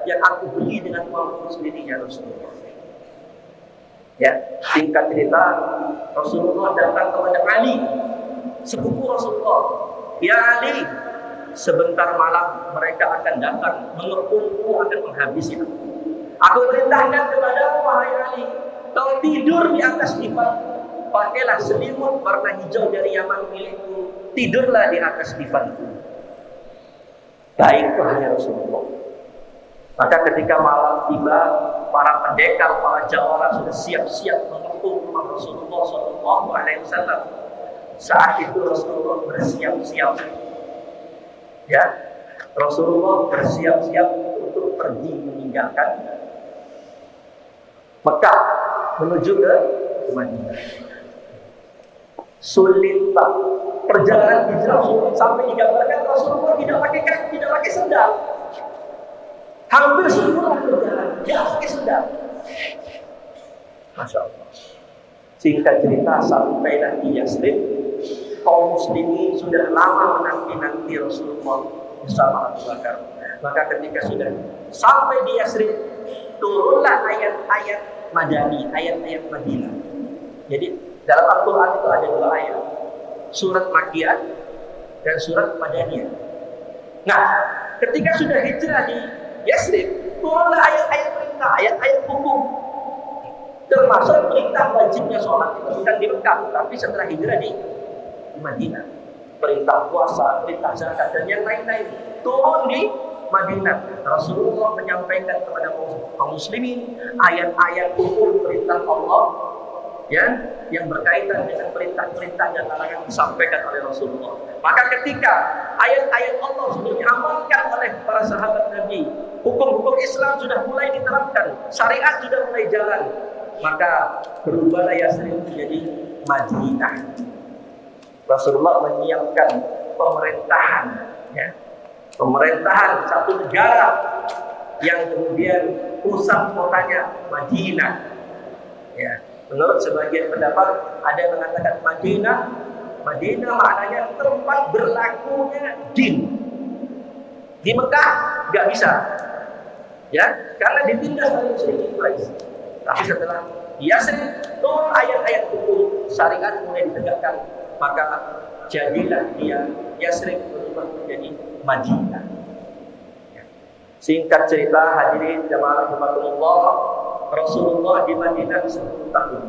yang aku beli dengan uangku sendiri ya Rasulullah. Ya, singkat cerita, Rasulullah datang kepada Ali, sepupu Rasulullah. Ya Ali, sebentar malam mereka akan datang mengepungku, akan menghabisi aku. Aku perintahkan kepadamu wahai Ali, kau tidur di atas divan, pakailah selimut warna hijau dari Yaman milikku, tidurlah di atas divanku. Baik wahai Rasulullah. Maka ketika malam tiba, para pendekar, para jawara sudah siap-siap mengepung rumah Rasulullah SAW. Saat itu Rasulullah bersiap-siap, ya, Rasulullah bersiap-siap untuk pergi meninggalkan Mekah menuju ke Madinah. Sulit Pak, perjalanan hijrah sulit sampai digambarkan Rasulullah tidak pakai kaki, tidak pakai sendal. Hampir semua perjalanan tidak pakai sendal. Masya Allah. Singkat cerita, sampai nanti Yasrib, kaum muslimin sudah lama menanti-nanti Rasulullah bersama Abu Bakar. Maka ketika sudah sampai di Yasrib, turunlah ayat-ayat Madani, ayat-ayat Madinah. Jadi dalam Al-Quran itu ada dua ayat, surat Makkiyah dan surat Madaniyah. Nah, ketika sudah hijrah di Yasrib, turunlah ayat-ayat perintah, ayat-ayat hukum, termasuk perintah wajibnya sholat itu bukan di Mekah, tapi setelah hijrah di Madinah. Perintah puasa, perintah zakat dan yang lain-lain turun di Madinah. Rasulullah menyampaikan kepada kaum muslimin ayat-ayat hukum perintah Allah, ya, yang berkaitan dengan perintah-perintah dan larangan disampaikan oleh Rasulullah. Maka ketika ayat-ayat Allah sudah diamalkan oleh para sahabat Nabi, hukum-hukum Islam sudah mulai diterapkan, syariat sudah mulai jalan, maka berubahlah Yasrib menjadi Madinah. Rasulullah menyiapkan pemerintahan, ya, pemerintahan satu negara yang kemudian pusat kotanya Madinah. Ya, menurut sebagian pendapat ada yang mengatakan Madinah maknanya tempat berlakunya din. Di Mekah nggak bisa, ya, karena ditindas oleh musyrikin Quraisy. Tapi setelah Yasrib turun ayat-ayat hukum syariat mulai ditegakkan, maka jadilah dia Yasrib berubah menjadi Madinah. Singkat cerita hadirin jamaah rahimakumullah, Rasulullah di Madinah 10 tahun.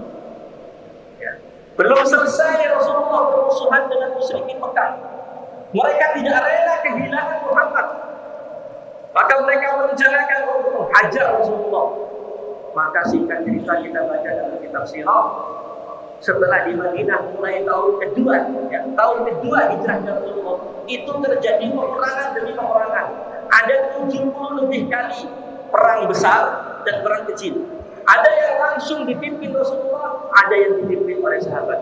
Ya. Belum selesai Rasulullah bermusuhan dengan musyrikin Mekah. Mereka tidak rela kehilangan Muhammad. Maka mereka merencanakan untuk menghajar Rasulullah. Maka singkat cerita kita baca dalam kitab sirah, setelah di Madinah mulai tahun kedua, ya, tahun kedua hijrahnya Rasulullah, itu terjadi peperangan demi peperangan. Ada 70 lebih kali perang besar dan perang kecil. Ada yang langsung dipimpin Rasulullah, ada yang dipimpin oleh sahabat.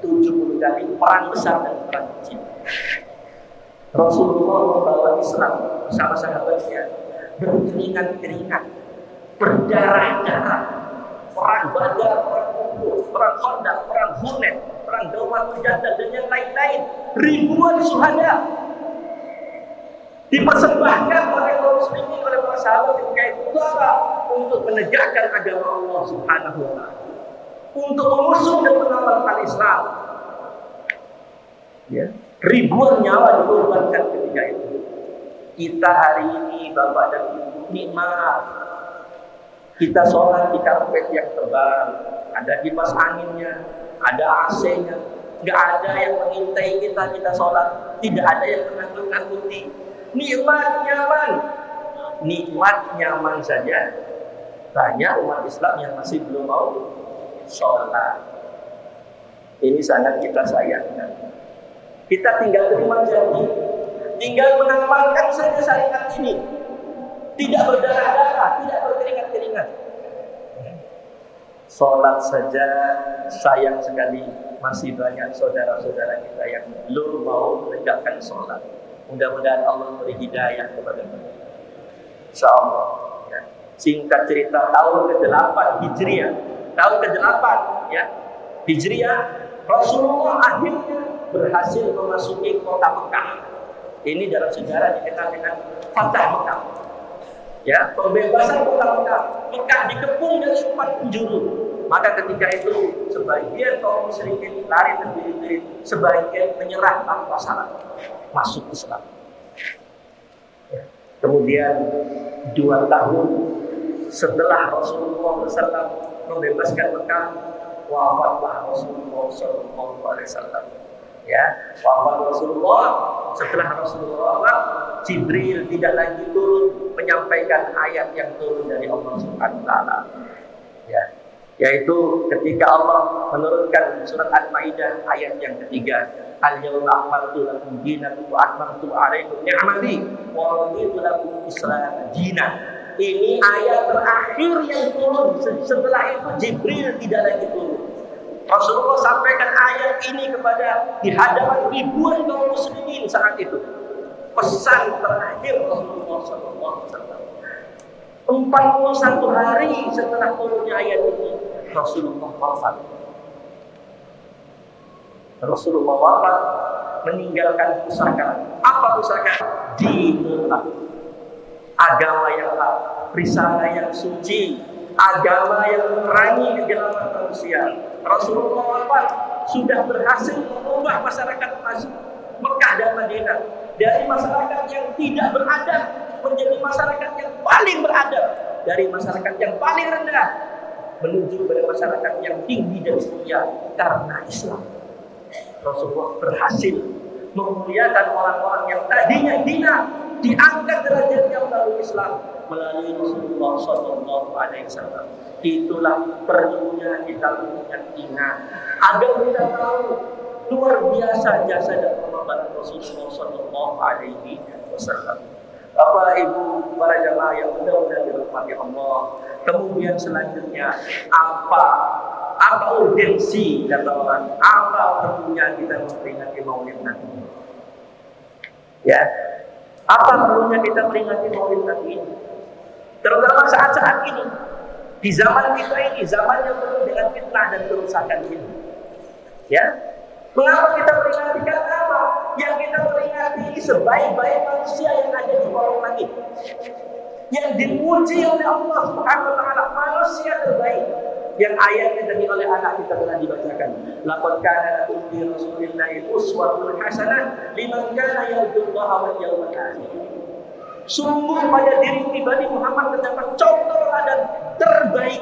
70 kali perang besar dan perang kecil. Rasulullah membawa Islam bersama sahabatnya, berkeringat-keringat, berdarah-darah, perang Badar, perang Uhud, perang Khandaq, perang Hunain, perang Daumatul Jandal dan yang lain-lain. Ribuan syuhada dipersembahkan oleh kaum muslimin, oleh para sahabat ketika itu untuk menegakkan agama Allah Subhanahu wa taala, untuk mengusung dan mengamalkan Islam. Ya, ribuan nyawa dikorbankan ketika itu. Kita hari ini Bapak dan Ibu nikmat. Kita sholat di karpet yang tebal, ada kipas anginnya, ada AC-nya, nggak ada yang mengintai kita sholat, tidak ada yang menakut-nakuti. Nikmat nyaman saja. Banyak umat Islam yang masih belum mau sholat. Ini sangat kita sayangkan. Kita tinggal terima janji, tinggal mengamalkan saja syariat ini. Tidak berdarah-darah, tidak berkeringat-keringat. Sholat saja sayang sekali masih banyak saudara-saudara kita yang belum mau menegakkan sholat. Mudah-mudahan Allah beri hidayah kepada mereka. InsyaAllah. Ya. Singkat cerita, tahun ke-8 Hijriah, tahun ke-8 ya Hijriah, Rasulullah akhirnya berhasil memasuki kota Mekah. Ini dalam sejarah dikenal dengan Fatah Mekah. Ya, pembebasan kota Mekah. Mekah dikepung dari 4 penjuru. Maka ketika itu sebagian kaum musyrikin lari terbirit-birit, sebagian menyerah tanpa syarat masuk Islam. Ya. Kemudian 2 tahun setelah Rasulullah SAW membebaskan Mekah, wafatlah Rasulullah SAW. Ya, wafat Rasulullah, setelah Rasulullah wafat, Jibril tidak lagi turun menyampaikan ayat yang turun dari Allah Subhanahu wa taala. Ya, yaitu ketika Allah menurunkan surat Al-Maidah ayat yang ketiga, Al-yawma akmaltu lakum dinakum wa atmamtu 'alaikum ni'mati wa raditu lakum Islam dinan. Ini ayat terakhir yang turun. Setelah itu Jibril tidak lagi turun. Rasulullah sampaikan ayat ini kepada di hadapan ribuan kaum muslimin saat itu. Pesan terakhir Rasulullah SAW. 41 hari setelah turunnya ayat ini, Rasulullah wafat. Rasulullah wafat meninggalkan pusaka. Apa pusaka? Dinullah. Agama yang hak, risalah yang suci, agama yang menerangi kegelapan manusia. Rasulullah wafat sudah berhasil mengubah masyarakat Mekah dan Madinah dari masyarakat yang tidak beradab menjadi masyarakat yang paling beradab, dari masyarakat yang paling rendah menuju pada masyarakat yang tinggi dan mulia karena Islam. Rasulullah berhasil memuliakan orang-orang yang tadinya hina, diangkat derajatnya melalui Islam, melalui Rasulullah SAW. Itulah perlunya kita ingat agar kita tahu luar biasa jasa dan pengorbanan Rasulullah SAW. Bapak Ibu para jamaah yang mudah-mudahan dirahmati Allah. Kemudian selanjutnya apa urgensi kata orang, apa perlunya kita memperingati Maulid Nabi? Ya, apa perlunya kita peringati Maulid Nabi ini? Terutama saat-saat ini, di zaman kita ini, zaman yang penuh dengan fitnah dan kerusakan ini. Ya, mengapa kita peringati? Karena apa? Yang kita peringati ini sebaik-baik manusia yang ada di kolong langit, yang dipuji oleh Allah Subhanahu wa taala, manusia terbaik. Yang ayatnya tadi oleh anak kita telah dibacakan. Laqad kana lakum fi Rasulillahi uswatun hasanah liman kana yarjullaha wal yawmal akhir. Sungguh pada diri pribadi Muhammad terdapat contoh teladan terbaik.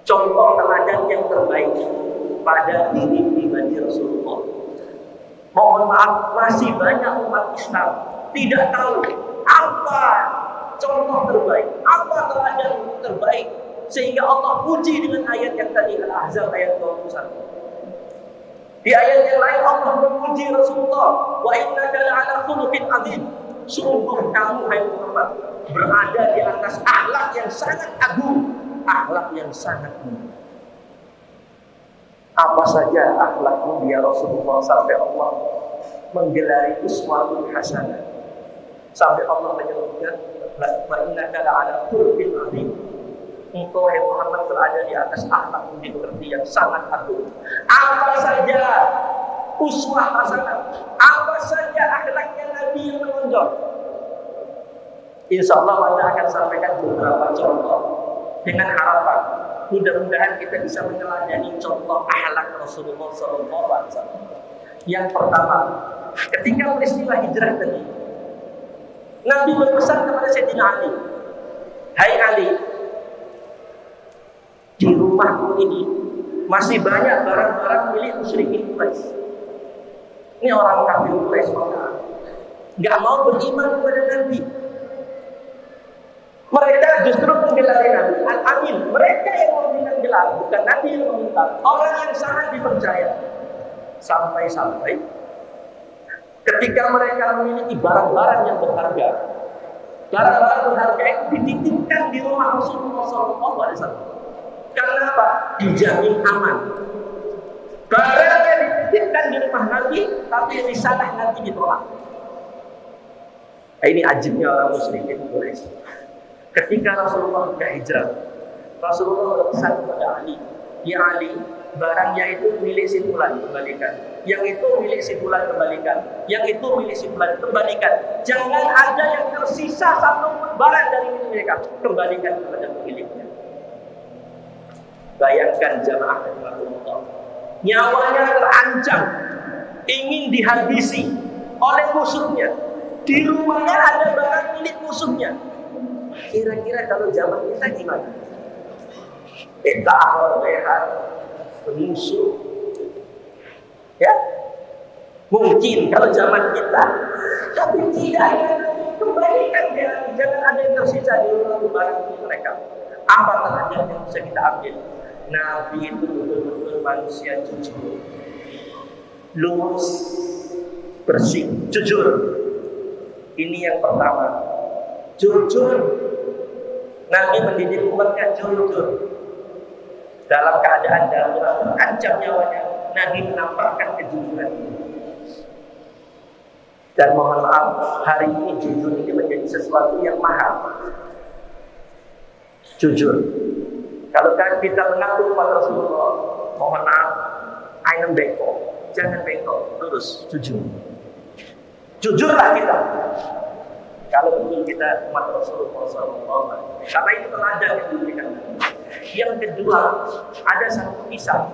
Contoh teladan yang terbaik pada diri pribadi Rasulullah. Mohon maaf, masih banyak umat Islam tidak tahu apa contoh terbaik, apa teladan terbaik, sehingga Allah puji dengan ayat yang tadi Al-Ahzab ayat 21. Di ayat yang lain Allah memuji Rasulullah, wa innaka la'ala khuluqin adzim. Sungguh kamu hai Muhammad berada di atas akhlak yang sangat agung, akhlak yang sangat mulia. Apa saja akhlakmu ya Rasulullah sampai Allah menggelari uswatun hasanah, sampai Allah menyebutkan wa innaka la'ala khuluqin adzim. Engkau yang Muhammad berada di atas akhlak budi pekerti yang sangat agung. Apa saja uswah hasanah, apa saja akhlaknya Nabi yang menonjol. Insya Allah Anda akan sampaikan beberapa contoh dengan harapan mudah-mudahan kita bisa meneladani contoh akhlak Rasulullah SAW. Yang pertama, ketika peristiwa hijrah tadi, Nabi berpesan kepada Sayyidina Ali, hai Ali, di rumahku ini masih banyak barang-barang milik musyrikin Quraisy. Ini orang kafir Quraisy nggak mau beriman kepada Nabi. Mereka justru menggelari Nabi Al-Amin. Mereka yang meminta gelar, bukan Nabi yang meminta. Orang yang sangat dipercaya. Sampai-sampai ketika mereka memiliki barang-barang yang berharga, barang-barang berharga itu dititipkan di rumah Rasulullah SAW. Karena apa? Dijamin aman. Barangnya dititipkan di rumah Nabi, tapi risalah Nabi ditolak. Ini ajibnya orang muslimin Quraisy. Ketika Rasulullah hijrah, Rasulullah berpesan kepada Ali, ya Ali, barangnya itu milik si fulan, kembalikan. Yang itu milik si fulan, kembalikan. Yang itu milik si fulan, kembalikan. Jangan ada yang tersisa satu barang dari milik mereka, kembalikan kepada pemiliknya. Bayangkan jamaah rahimahullah, nyawanya terancam, ingin dihabisi oleh musuhnya. Di rumahnya ada barang milik musuhnya. Kira-kira kalau zaman kita gimana? Kita lehat musuh, ya? Mungkin kalau zaman kita Tapi tidak, kembalikan dia. Jangan ada yang tersisa di rumah barang mereka. Apa teladan yang bisa kita ambil? Nabi itu betul-betul manusia jujur, lurus, bersih, jujur. Ini yang pertama. Jujur. Nabi mendidik umatnya jujur. Dalam keadaan darurat terancam nyawanya, Nabi menampakkan kejujuran ini. Dan mohon maaf, hari ini jujur ini menjadi sesuatu yang mahal. Jujur. Kalau kita mengaku kepada Rasulullah, mohon maaf, ayam bengkok, jangan bengkok, lurus, jujur. Jujurlah kita. Kalau betul kita umat Rasulullah SAW, karena itu teladan yang diberikan. Yang kedua, ada satu kisah.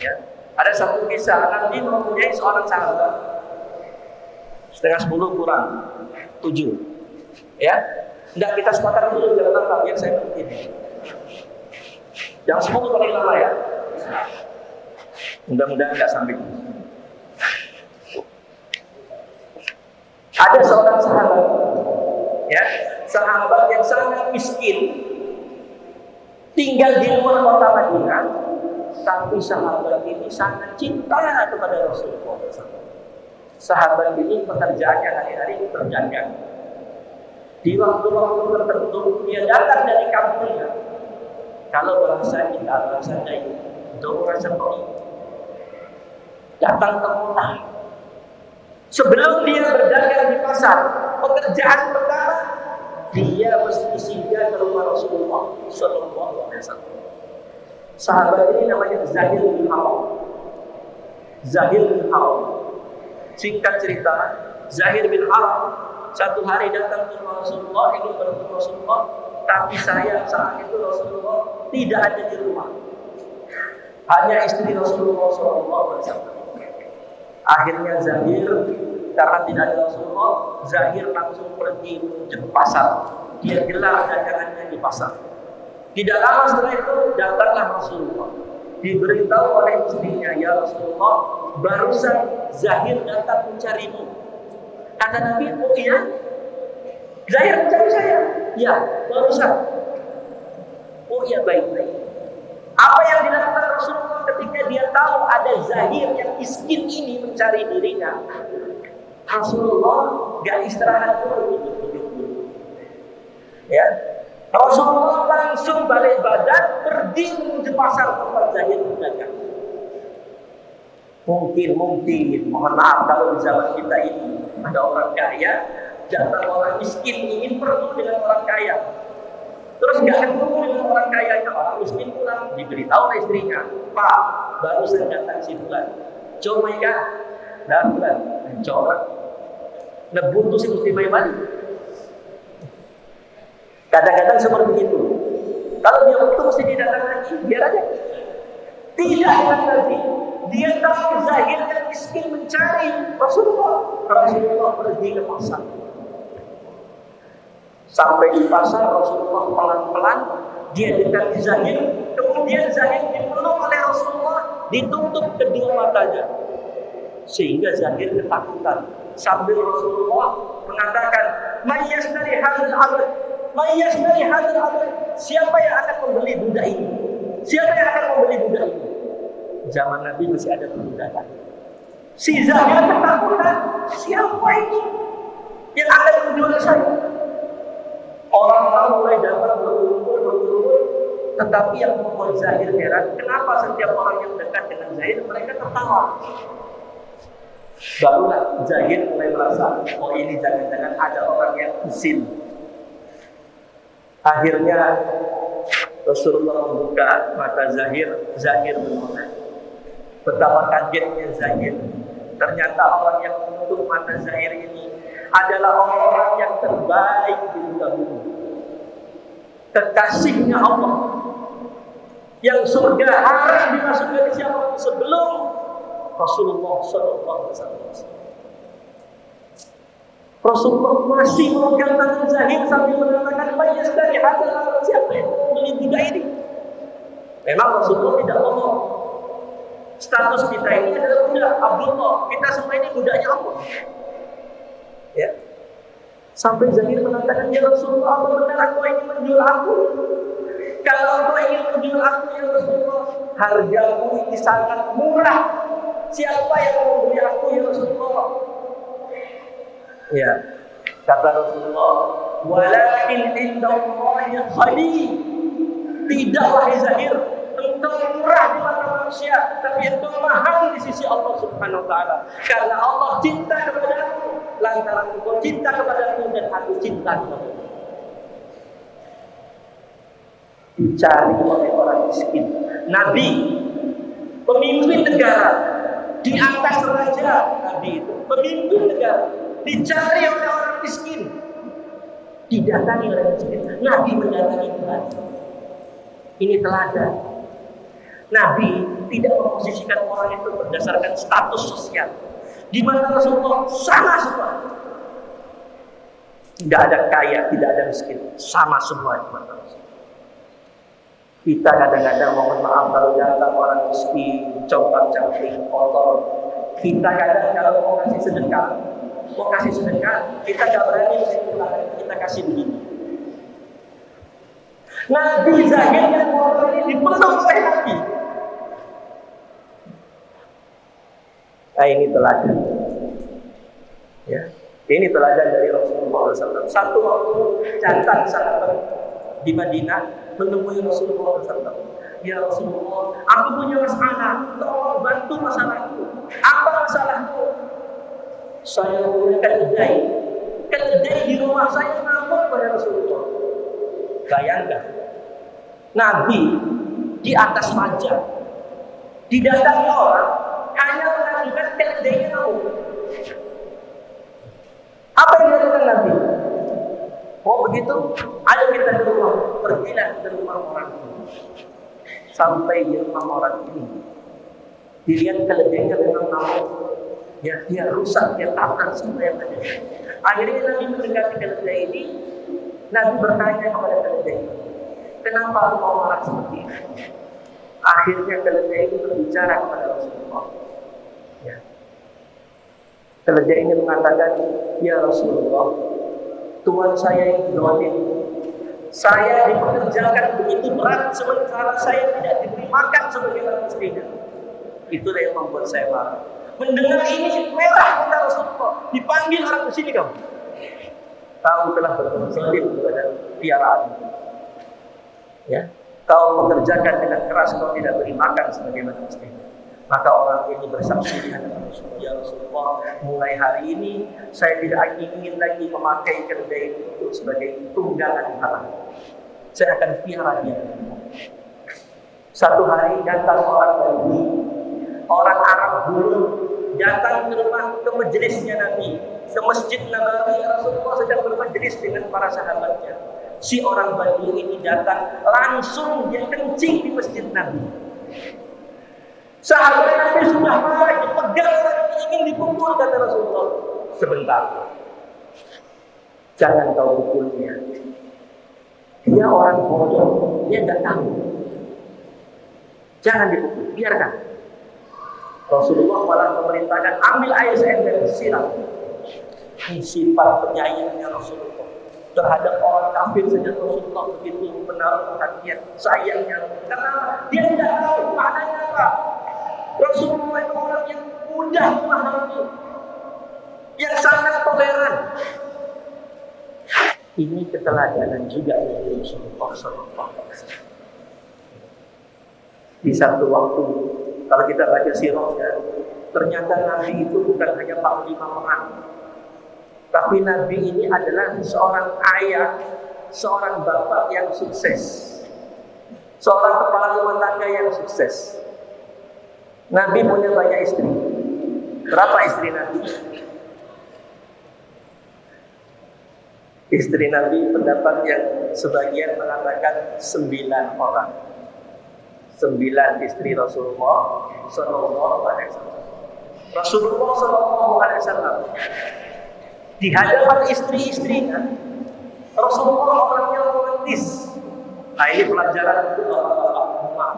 Ya, ada satu kisah. Nabi mempunyai seorang sahabat. 9:30 kurang 7. Ya, tidak kita sepakat dulu jangan lama biar saya berhenti. Yang 10 paling lama ya. Mudah-mudahan nggak sampai. Ada seorang sahabat, ya, sahabat yang sangat miskin, tinggal di luar kota Madinah, tapi sahabat ini sangat cinta kepada Rasulullah. Sahabat ini pekerjaannya hari-hari berdagang. Di waktu-waktu tertentu dia datang dari kampungnya. Kalau bahasa kita, bahasa Dayu, Dora Sepoi, datang ke kota. Sebelum dia berdagang di pasar, pekerjaan pertama dia mesti singgah ke rumah Rasulullah Sallallahu Alaihi Wasallam. Sahabat ini namanya Zahir bin Harb. Zahir bin Harb. Singkat cerita, Zahir bin Harb satu hari datang ke Rasulullah, ingin bertemu Rasulullah, tapi saya saat itu Rasulullah tidak ada di rumah. Hanya istri Rasulullah Sallallahu Alaihi Wasallam. Akhirnya Zahir, karena tidak ada Rasulullah, Zahir langsung pergi menuju ke pasar. Dia gelar dagangannya di pasar. Tidak lama setelah itu datanglah Rasulullah. Diberitahu oleh istrinya, ya Rasulullah, barusan Zahir datang mencarimu. Kata Nabi, oh iya? Zahir mencari saya? Ya, barusan. Oh iya, baik-baik. Apa yang dilakukan Rasulullah ketika dia tahu ada Zahir yang miskin ini mencari dirinya? Rasulullah gak istirahat dulu, duduk. Ya, Rasulullah langsung balik badan pergi menuju pasar tempat Zahir berdagang. Mungkin, mohon maaf kalau di zaman kita ini ada orang kaya, datang orang miskin ingin perlu dengan orang kaya. Terus gak ketemu dengan orang kaya, orang miskin pulang, diberitahu oleh istrinya, Pak, baru saya datang si bulan. Coba ya, dan bulan, coba. Nebun tuh si muslimah balik. Kadang-kadang seperti itu. Kalau dia waktu mesti didatang lagi, biar aja. Tidak lagi. Dia tahu Zahir yang miskin mencari Rasulullah. Rasulullah pergi ke pasar. Sampai di pasar Rasulullah pelan-pelan dia dekati Zahir, kemudian Zahir dipeluk oleh Rasulullah, ditutup kedua matanya sehingga Zahir ketakutan. Sambil Rasulullah mengatakan, "Mayyasnari hadzal abad, mayyasnari hadzal abad." Siapa yang akan membeli budak ini? Siapa yang akan membeli budak ini? Zaman Nabi masih ada perbudakan. Si Zahir ketakutan, siapa ini yang akan menjual saya? Orang-orang mulai datang berkumpul, tetapi yang membuat Zahir heran, kenapa setiap orang yang dekat dengan Zahir mereka tertawa? Barulah Zahir mulai merasa, oh ini jangan-jangan ada orang yang usil. Akhirnya Rasulullah membuka mata Zahir menoleh. Betapa kagetnya Zahir. Ternyata orang yang menutup mata Zahir ini adalah orang-orang yang terbaik di muka bumi. Kekasihnya Allah, yang surga harus dimasuki oleh siapa sebelum Rasulullah SAW. Rasulullah masih memegang tangan Zahir sambil mengatakan, "Mayas dari hadal amal siapa yang membeli budak ini?" Memang Rasulullah tidak ngomong. Status kita ini adalah budak Abdullah. Kita semua ini budaknya Allah. Sampai Zahir mengatakan, ya Rasulullah, apa benar engkau ingin menjual aku? Kalau engkau ingin menjual aku, ya Rasulullah, hargamu ini sangat murah. Siapa yang mau beli aku, ya Rasulullah? Ya, kata Rasulullah, walakin indallahi ghali. Tidak wahai Zahir, engkau murah di mata manusia, tapi engkau mahal di sisi Allah Subhanahu wa taala. Karena Allah cinta kepadamu, lantaran engkau cinta kepadamu dan aku cinta kepadamu. Dicari oleh orang miskin. Nabi, pemimpin negara, di atas raja, Nabi itu pemimpin negara, dicari oleh orang miskin, didatangi oleh miskin. Nabi mendatangi Tuhan. Ini teladan. Nabi tidak memposisikan orang itu berdasarkan status sosial. Di mana Rasulullah sama semua. Tidak ada kaya, tidak ada miskin, sama semua di mata Rasulullah. Kita kadang-kadang mohon maaf kalau datang orang miskin, congkak-cangkrik, kotor. Kita kadang kalau mau kasih sedekah, kita gak berani kita kasih begini. Nabi Zahir yang kotor ini dipeluk oleh Nabi. Nah, ini teladan. Ya, ini teladan dari Rasulullah SAW. Satu waktu jantan sahabat di Madinah menemui Rasulullah SAW. Ya Rasulullah, aku punya masalah, tolong bantu masalahku. Apa masalahku? Saya punya keledai di rumah saya ngamuk pada Rasulullah. Bayangkan, Nabi di atas raja, didatangi orang hanya mengajukan keledainya ngamuk. Apa yang dilakukan Nabi? Oh begitu, ayo kita ke rumah, pergilah ke rumah orang ini. Sampai di rumah orang ini, dilihat keledainya memang ngamuk. Ya, dia rusak, dia tabrak semua yang ada. Akhirnya Nabi mendekati keledai ini. Nabi bertanya kepada keledai, kenapa engkau marah seperti ini? Akhirnya keledai ini berbicara kepada Rasulullah. Ya. Keledai ini mengatakan, ya Rasulullah, Tuhan saya yang zalim. Saya dipekerjakan begitu berat sementara saya tidak diberi makan sebagaimana mestinya. Itulah yang membuat saya marah. Mendengar ini merah kata Rasulullah. Dipanggil orang ke sini kamu. Kau telah berbuat zalim kepada piaraan. Ya, kau mengerjakan dengan keras, kau tidak beri makan sebagaimana mestinya. Maka orang ini bersaksi di hadapan Rasulullah, ya Rasulullah, mulai hari ini saya tidak ingin lagi memakai keledai itu sebagai tunggangan harta. Saya akan piara dia. Satu hari datang orang Badui, orang Arab dulu, datang ke rumah, ke majelisnya Nabi, ke Masjid Nabawi. Rasulullah sedang bermajelis dengan para sahabatnya. Si orang Badui ini datang, langsung dia kencing di Masjid Nabi. Sahabat Nabi sudah marah, dipegang orang ini ingin dipukul, kata Rasulullah. Sebentar, jangan kau pukulnya. Dia orang bodoh, dia tidak tahu. Jangan dipukul, biarkan. Rasulullah malah memerintahkan ambil air seember siram. Ini sifat penyayangnya Rasulullah terhadap orang kafir saja. Rasulullah begitu menaruh perhatian, sayangnya, karena dia tidak tahu maknanya apa. Rasulullah itu orang yang mudah memahami, yang sangat toleran. Ini keteladanan juga dari Rasulullah SAW. Di satu waktu, kalau kita baca sirahnya, ternyata Nabi itu bukan hanya panglima perang, tapi Nabi ini adalah seorang ayah, seorang bapak yang sukses, seorang kepala rumah tangga yang sukses. Nabi punya banyak istri. Berapa istri Nabi? Istri Nabi pendapat yang sebagian mengatakan 9 orang. 9 istri Rasulullah Sallallahu Alaihi Wasallam. Rasulullah Sallallahu Alaihi Wasallam di hadapan istri-istrinya, Rasulullah orangnya romantis. Nah ini pelajaran untuk bapak-bapak.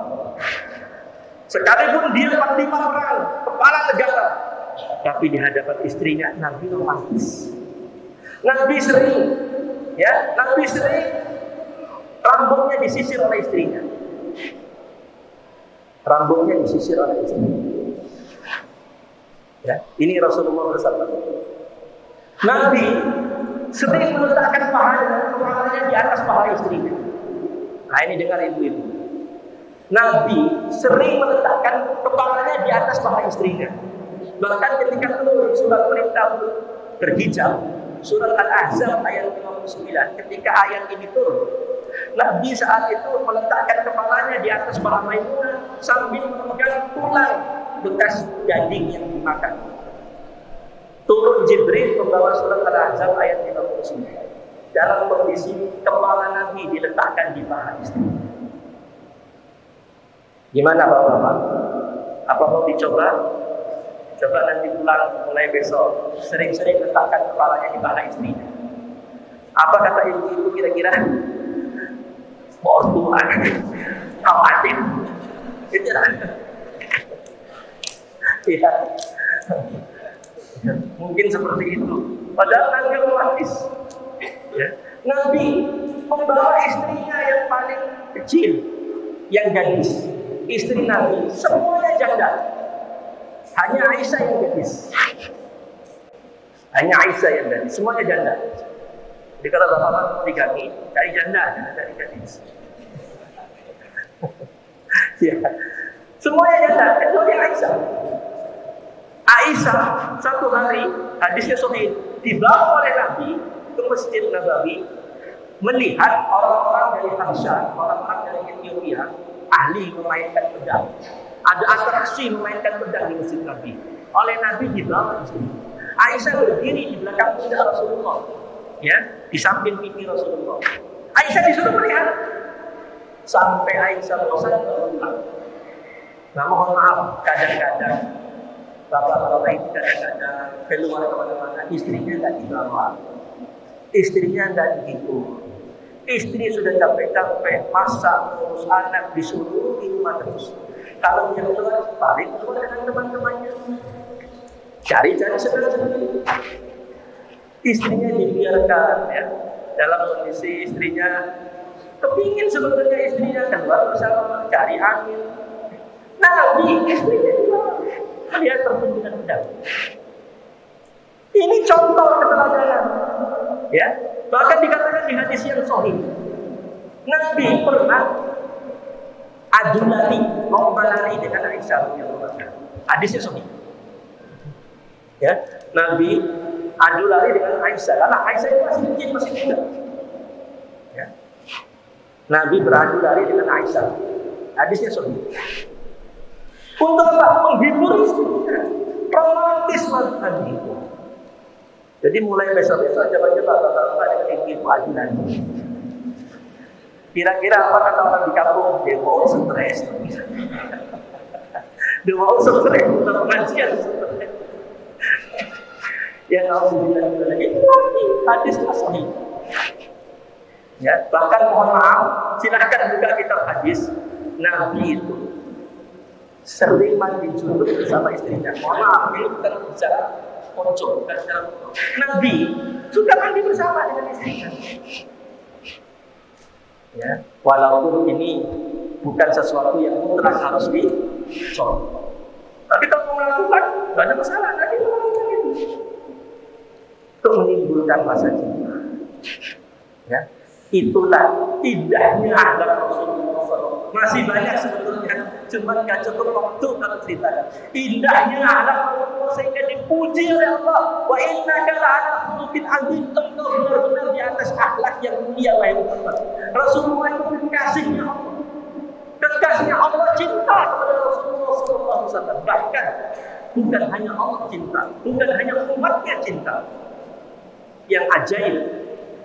Sekalipun dia panglima perang, kepala negara, tapi di hadapan istrinya Nabi romantis. Nabi sering rambutnya disisir oleh istrinya. Rambutnya disisir oleh istrinya. Ya, ini Rasulullah bersabda. Nabi sering meletakkan kepalanya di atas paha istrinya. Nah, ini dengar ibu-ibu. Nabi sering meletakkan kepalanya di atas paha istrinya. Bahkan ketika turun surat perintah berhijab, surat Al-Ahzab ayat 59, ketika ayat ini turun, Nabi saat itu meletakkan kepalanya di atas paha Maimunah sambil memegang tulang bekas daging yang dimakan. Turun Jibril membawa surat Al-Ahzab ayat 59. Dalam kondisi kepala Nabi diletakkan di paha istri. Gimana Bapak-bapak? Apa mau dicoba? Coba nanti pulang mulai besok sering-sering letakkan kepalanya di paha istrinya. Apa kata ibu-ibu kira-kira? Mortuan, khawatir. Itu lah. Ya. Mungkin seperti itu. Padahal Nabi romantis. Ya. Nabi membawa istrinya yang paling kecil, yang gadis. Istri Nabi semuanya janda. Hanya Aisyah yang gadis. Hanya Aisyah yang gadis. Semuanya janda. Jadi kalau bapak-bapak digami, cari janda, jangan cari gadis. Ya. Semuanya janda, kecuali Aisyah. Aisyah satu hari, hadisnya sahih, dibawa oleh Nabi ke Masjid Nabawi melihat orang-orang dari Habsyah, orang-orang dari Ethiopia ahli memainkan pedang. Ada atraksi memainkan pedang di Masjid Nabi. Oleh Nabi dibawa ke sini. Aisyah berdiri di belakang pundak Rasulullah, ya, di samping pipi Rasulullah. Aisyah disuruh melihat sampai Aisyah bosan baru pulang. Nah, mohon maaf, kadang-kadang bapak-bapak itu kadang-kadang keluar kemana-mana, istrinya nggak dibawa, istrinya nggak dihitung. Istri sudah capek-capek masak, ngurus anak, disuruh di rumah terus. Kalau dia keluar, balik keluar dengan teman-temannya, cari-cari sendiri. Istrinya dibiarkan, ya, dalam kondisi istrinya kepingin sebetulnya istrinya keluar bersama cari angin. Nabi istrinya dibawa. Melihat pertunjukan pedang. Ini contoh keteladanan, ya. Bahkan dikatakan di hadis yang sahih, Nabi pernah adu lari, lomba lari dengan Aisyah. Hadisnya sahih. Ya, Nabi adu lari dengan Aisyah. Karena Aisyah itu masih kecil, masih muda. Ya. Nabi beradu lari dengan Aisyah. Hadisnya sahih. Untuk apa? Menghibur istrinya. Romantis banget Nabi itu. Jadi mulai besok-besok coba-coba bapak-bapak dengan ibu adu lagi. Kira-kira apa kata orang di kampung? Dia mau stres. Dia mau stres. Pengajian stres. Yang harus dibilang itu lagi hadis sahih. Ya, bahkan mohon maaf, silakan buka kitab hadis. Nabi itu sering mandi junub bersama istrinya. Mohon maaf, ini bukan bicara pocong, bukan bicara pocong. Nabi suka mandi bersama dengan istrinya. Ya, walaupun ini bukan sesuatu yang mutlak harus dicontoh. Tapi kalau mau melakukan, tidak ada masalah. Nabi melakukan itu untuk menimbulkan rasa cinta. Ya, itulah indahnya akhlak Rasulullah SAW. Masih banyak sebetulnya, cuma nggak cukup waktu kalau ceritakan. Indahnya akhlak Rasulullah sehingga dipuji oleh Allah. Wa innaka la'ala khuluqin azim. Engkau benar-benar di atas akhlak yang mulia, wahai Muhammad. Rasulullah itu kekasihnya Allah. Kekasihnya Allah cinta kepada Rasulullah SAW. Bahkan bukan hanya Allah cinta, bukan hanya umatnya cinta. Yang ajaib,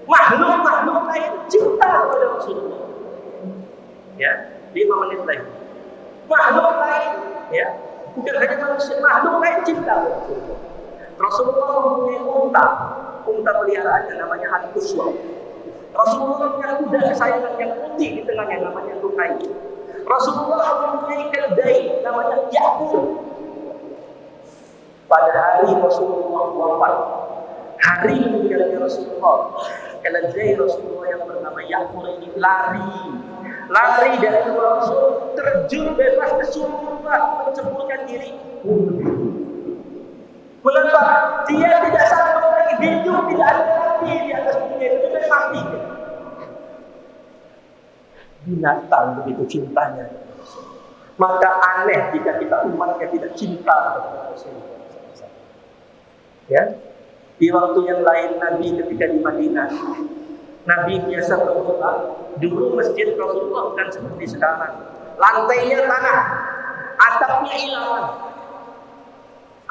makhluk-makhluk lain cinta kepada Rasulullah. Ya, 5 menit lagi. Makhluk lain, ya, bukan hanya manusia, makhluk lain cinta kepada Rasulullah. Rasulullah mempunyai unta peliharaannya namanya Al-Quswa. Rasulullah punya kuda kesayangan yang putih di tengahnya namanya Rukai. Rasulullah mempunyai keledai namanya Yakub. Pada hari Rasulullah wafat, Hari meninggalnya Rasulullah. Keledai Rasulullah yang bernama Ya'fur ini lari dari rumah Rasul, terjun bebas ke surga, menceburkan diri. Mengapa? Dia tidak sanggup lagi hidup, tidak ada mati di atas dunia itu, sudah mati. Binatang begitu cintanya. Maka aneh jika kita umatnya tidak cinta kepada Rasulullah. Ya, di waktu yang lain Nabi ketika di Madinah, Nabi biasa berkhutbah. Dulu masjid Rasulullah bukan seperti sekarang. Lantainya tanah, atapnya ilalang.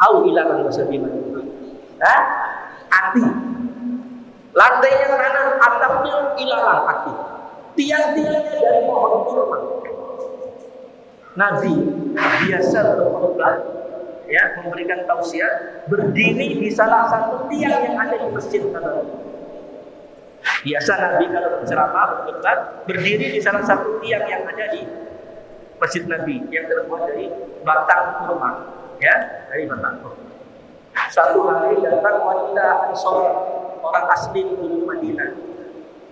Tahu ilalang bahasa Madinah? Ati. Lantainya tanah, atapnya ilalang, ati. Tiang-tiangnya dari pohon kurma. Nabi biasa berkhutbah, ya, memberikan tausiah, berdiri di salah satu tiang yang ada di masjid Nabawi. Biasa Nabi kalau berceramah, berkhutbah, berdiri di salah satu tiang yang ada di masjid Nabi yang terbuat dari batang kurma, ya, dari batang kurma. Satu hari datang wanita Ansor, orang asli di Madinah.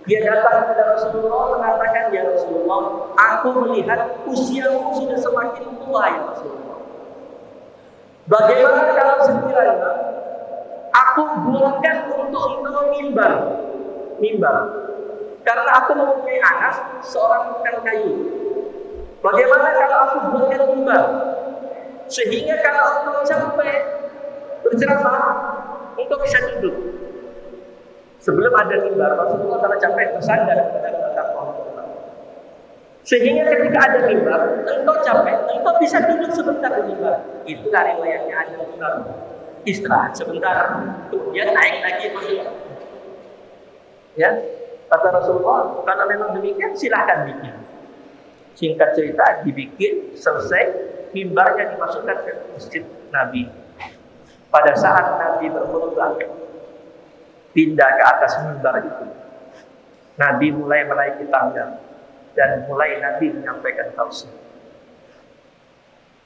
Dia datang kepada Rasulullah mengatakan, ya Rasulullah, aku melihat usiamu sudah semakin tua ya Rasulullah. Bagaimana kalau sekiranya aku buatkan untuk engkau mimbar? Karena aku mempunyai anak seorang tukang kayu. Bagaimana kalau aku buatkan mimbar? Sehingga kalau engkau capek berceramah, engkau bisa duduk. Sebelum ada mimbar, Rasulullah kalau capek bersandar pada batang pohon kurma. Sehingga ketika ada mimbar, engkau capek, engkau bisa duduk sebentar di mimbar. Itulah riwayatnya ada mimbar. Istirahat sebentar, kemudian naik lagi masuk. Ya, kata Rasulullah, kalau memang demikian silahkan bikin. Singkat cerita, dibikin, selesai, mimbarnya dimasukkan ke masjid Nabi. Pada saat Nabi berkhutbah, pindah ke atas mimbar itu, Nabi mulai menaiki tangga dan mulai Nabi menyampaikan tausiah.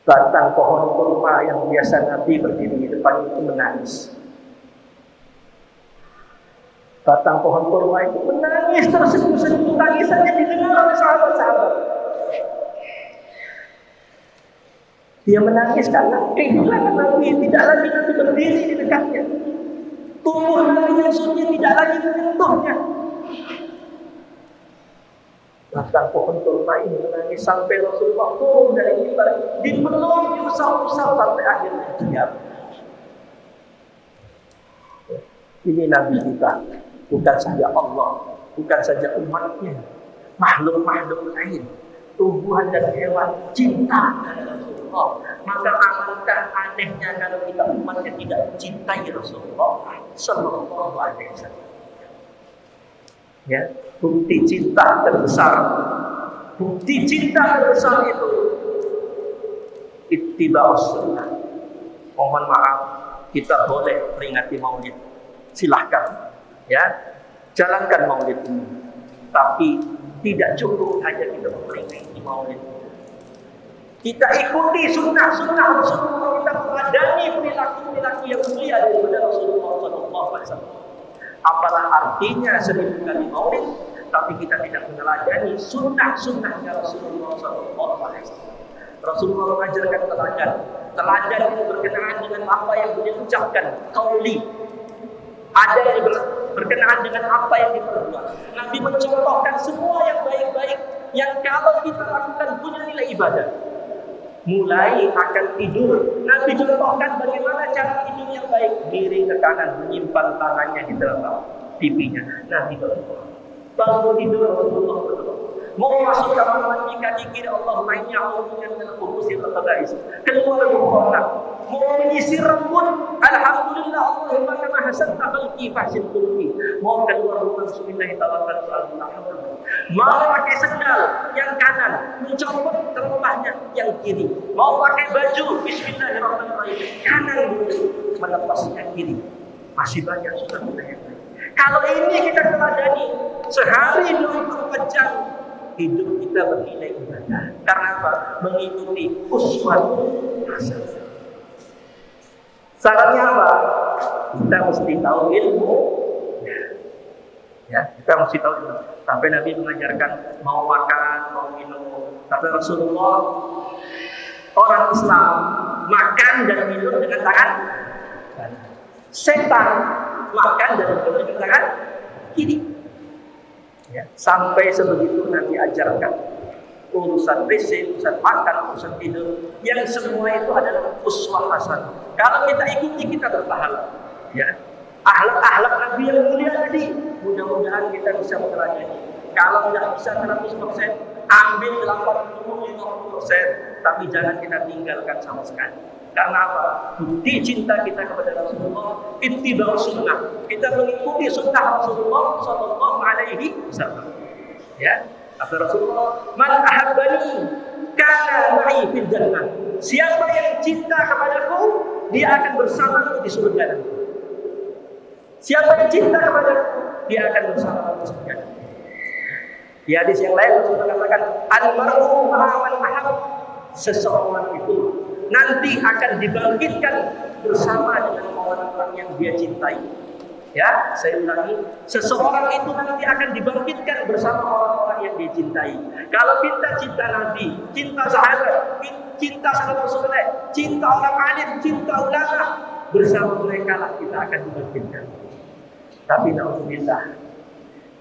Batang pohon kurma yang biasa Nabi berdiri di depan itu menangis. Batang pohon kurma itu menangis terseduh-seduh, tangisannya didengar oleh sahabat-sahabat. Dia menangis karena kehilangan Nabi, tidak lagi Nabi berdiri di dekatnya. Tubuh Nabi yang sunyi tidak lagi menyentuhnya. Batang pohon kurma ini menangis sampai Rasulullah turun dari mimbar, dipeluk, diusap-usap sampai akhirnya diam. Ini Nabi kita, bukan saja Allah, bukan saja umatnya, makhluk-makhluk lain, tumbuhan dan hewan cinta kepada Rasulullah. Maka alangkah anehnya kalau kita umatnya tidak mencintai Rasulullah Sallallahu Alaihi Wasallam. Ya, bukti cinta terbesar itu ittiba'us sunnah. Mohon maaf, kita boleh peringati Maulid, silahkan, ya, jalankan Maulid ini. Tapi tidak cukup hanya kita memperingati Maulid. Kita ikuti sunnah Rasulullah, kita meladani perilaku yang mulia daripada Rasulullah Sallallahu Alaihi Wasallam. Apalah artinya 1000 kali Maulid, tapi kita tidak meneladani sunnah-sunnahnya Rasulullah Sallallahu Alaihi Wasallam. Rasulullah mengajarkan teladan itu berkenaan dengan apa yang beliau ucapkan, qauli. Ada yang berkenaan dengan apa yang diperbuat. Nabi mencontohkan semua yang baik-baik yang kalau kita lakukan punya nilai ibadah. Mulai akan tidur, Nabi contohkan bagaimana cara tidur yang baik, miring ke kanan, menyimpan tangannya di dalam pipinya. Nabi berdoa. Bangun tidur Rasulullah berdoa. Mau masuk kamar mandi dikir Allahumma inni a'udzubika minal khubuthi wal khaba'is. Keluar berdoa. Mau menyisir rambut, alhamdulillah Allahumma kama hasanta khalqi fahsin khuluqi. Mau keluar rumah, bismillah tawakkaltu 'ala Allah. Mau pakai sendal yang kanan, mencopot teropahnya yang kiri. Mau pakai baju, bismillahirrahmanirrahim, kanan dulu, melepas yang kiri. Masih banyak sudah yang lain. Kalau ini kita teladani, sehari 24 jam hidup kita bernilai ibadah. Karena apa? Mengikuti uswatun hasanah. Sarannya apa? Kita mesti tahu ilmu. Ya, kita mesti tahu ilmu. Sampai Nabi mengajarkan mau makan, mau minum. Kata Rasulullah, orang Islam makan dan minum dengan tangan kanan. Setan makan dan minum dengan tangan kiri. Ya, sampai sebegitu Nabi ajarkan urusan rezeki, urusan makan, urusan tidur, yang semua itu adalah uswah hasanah. Kalau kita ikuti kita berpahala. Ya, akhlak Nabi yang mulia tadi, mudah-mudahan kita bisa meneladani. Kalau tidak bisa 100%, ambil 80-50%, tapi jangan kita tinggalkan sama sekali. Karena apa? Bukti cinta kita kepada Rasulullah, ittiba'us sunnah. Kita mengikuti sunnah Rasulullah sallallahu alaihi wasallam. Ya, kata Rasulullah, "Man ahabbani kana ma'i fil jannah." Siapa yang cinta kepadaku, dia akan bersamaku di surga nanti. Siapa yang cinta kepadaku, dia akan bersamaku di surga nanti. Di hadis yang lain Rasulullah katakan, "Al-mar'u ma'a man ahab." Seseorang itu nanti akan dibangkitkan bersama dengan orang-orang yang dia cintai. Ya, saya ulangi, seseorang itu nanti akan dibangkitkan bersama orang-orang yang dia cintai. Kalau kita cinta Nabi, cinta sahabat, cinta sahabat Rasulullah, cinta orang alim, cinta ulama, bersama mereka lah kita akan dibangkitkan. Tapi naudzubillah,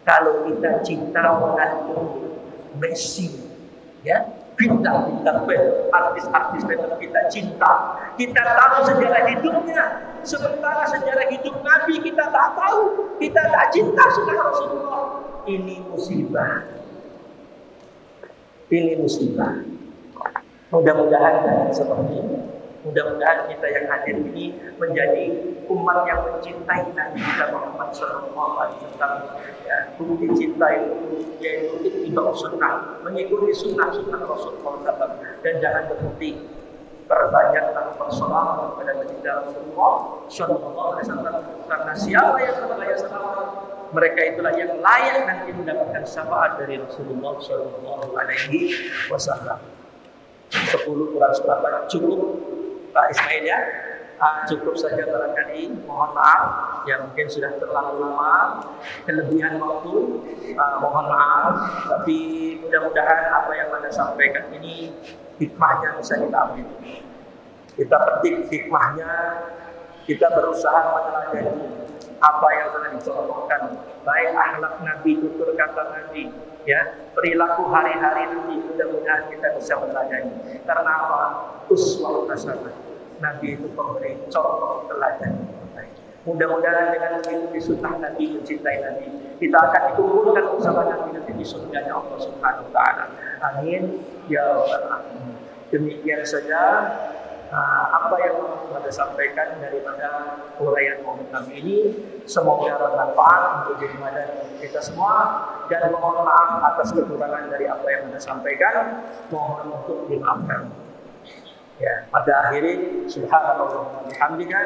kalau kita cinta mengandung Messi, ya, bintang-bintang artis-artis film kita cinta, kita tahu sejarah hidupnya, sementara sejarah hidup Nabi kita tak tahu, kita tak cinta sunnah Rasulullah. Ini musibah. Ini musibah. Mudah-mudahan jangan seperti ini. Mudah-mudahan kita yang hadir ini menjadi umat yang mencintai Nabi kita Muhammad SAW. Ya, bukti cinta itu yaitu ittiba'us sunnah, mengikuti sunnah-sunnah Rasulullah SAW, dan jangan berhenti. Perbanyaklah bersolawat kepada baginda Rasulullah SAW, karena siapa yang berlaya salawat, mereka itulah yang layak nanti mendapatkan syafaat dari Rasulullah SAW. 10 kurang seberapa cukup Pak Ismail ya. Cukup saja barangkali, mohon maaf ya, mungkin sudah terlalu lama, kelebihan waktu, mohon maaf, tapi mudah-mudahan apa yang Anda sampaikan ini hikmahnya bisa kita ambil. Kita petik hikmahnya, kita berusaha meneladani apa yang telah dicontohkan, baik akhlak Nabi, tutur kata Nabi, ya, perilaku hari-hari Nabi, mudah-mudahan kita bisa meneladani. Karena apa? Uswah hasanah. Nabi itu pemberi contoh teladan. Mudah-mudahan dengan mengikuti sunnah Nabi, mencintai Nabi, kita akan dikumpulkan bersama Nabi nanti di surganya Allah Subhanahu wa taala. Amin ya rabbal alamin. Demikian saja apa yang kita sampaikan daripada uraian Maulid kami ini. Semoga bermanfaat untuk jadi kita semua, dan mohon maaf atas kekurangan dari apa yang kita sampaikan. Mohon untuk dimaafkan. Ya, pada akhirnya subhanallah wa bihamdika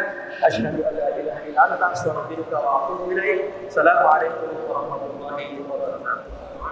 asyhadu an la ilaha illa anta astaghfiruka wa atubu ilaik. Assalamualaikum warahmatullahi wabarakatuh.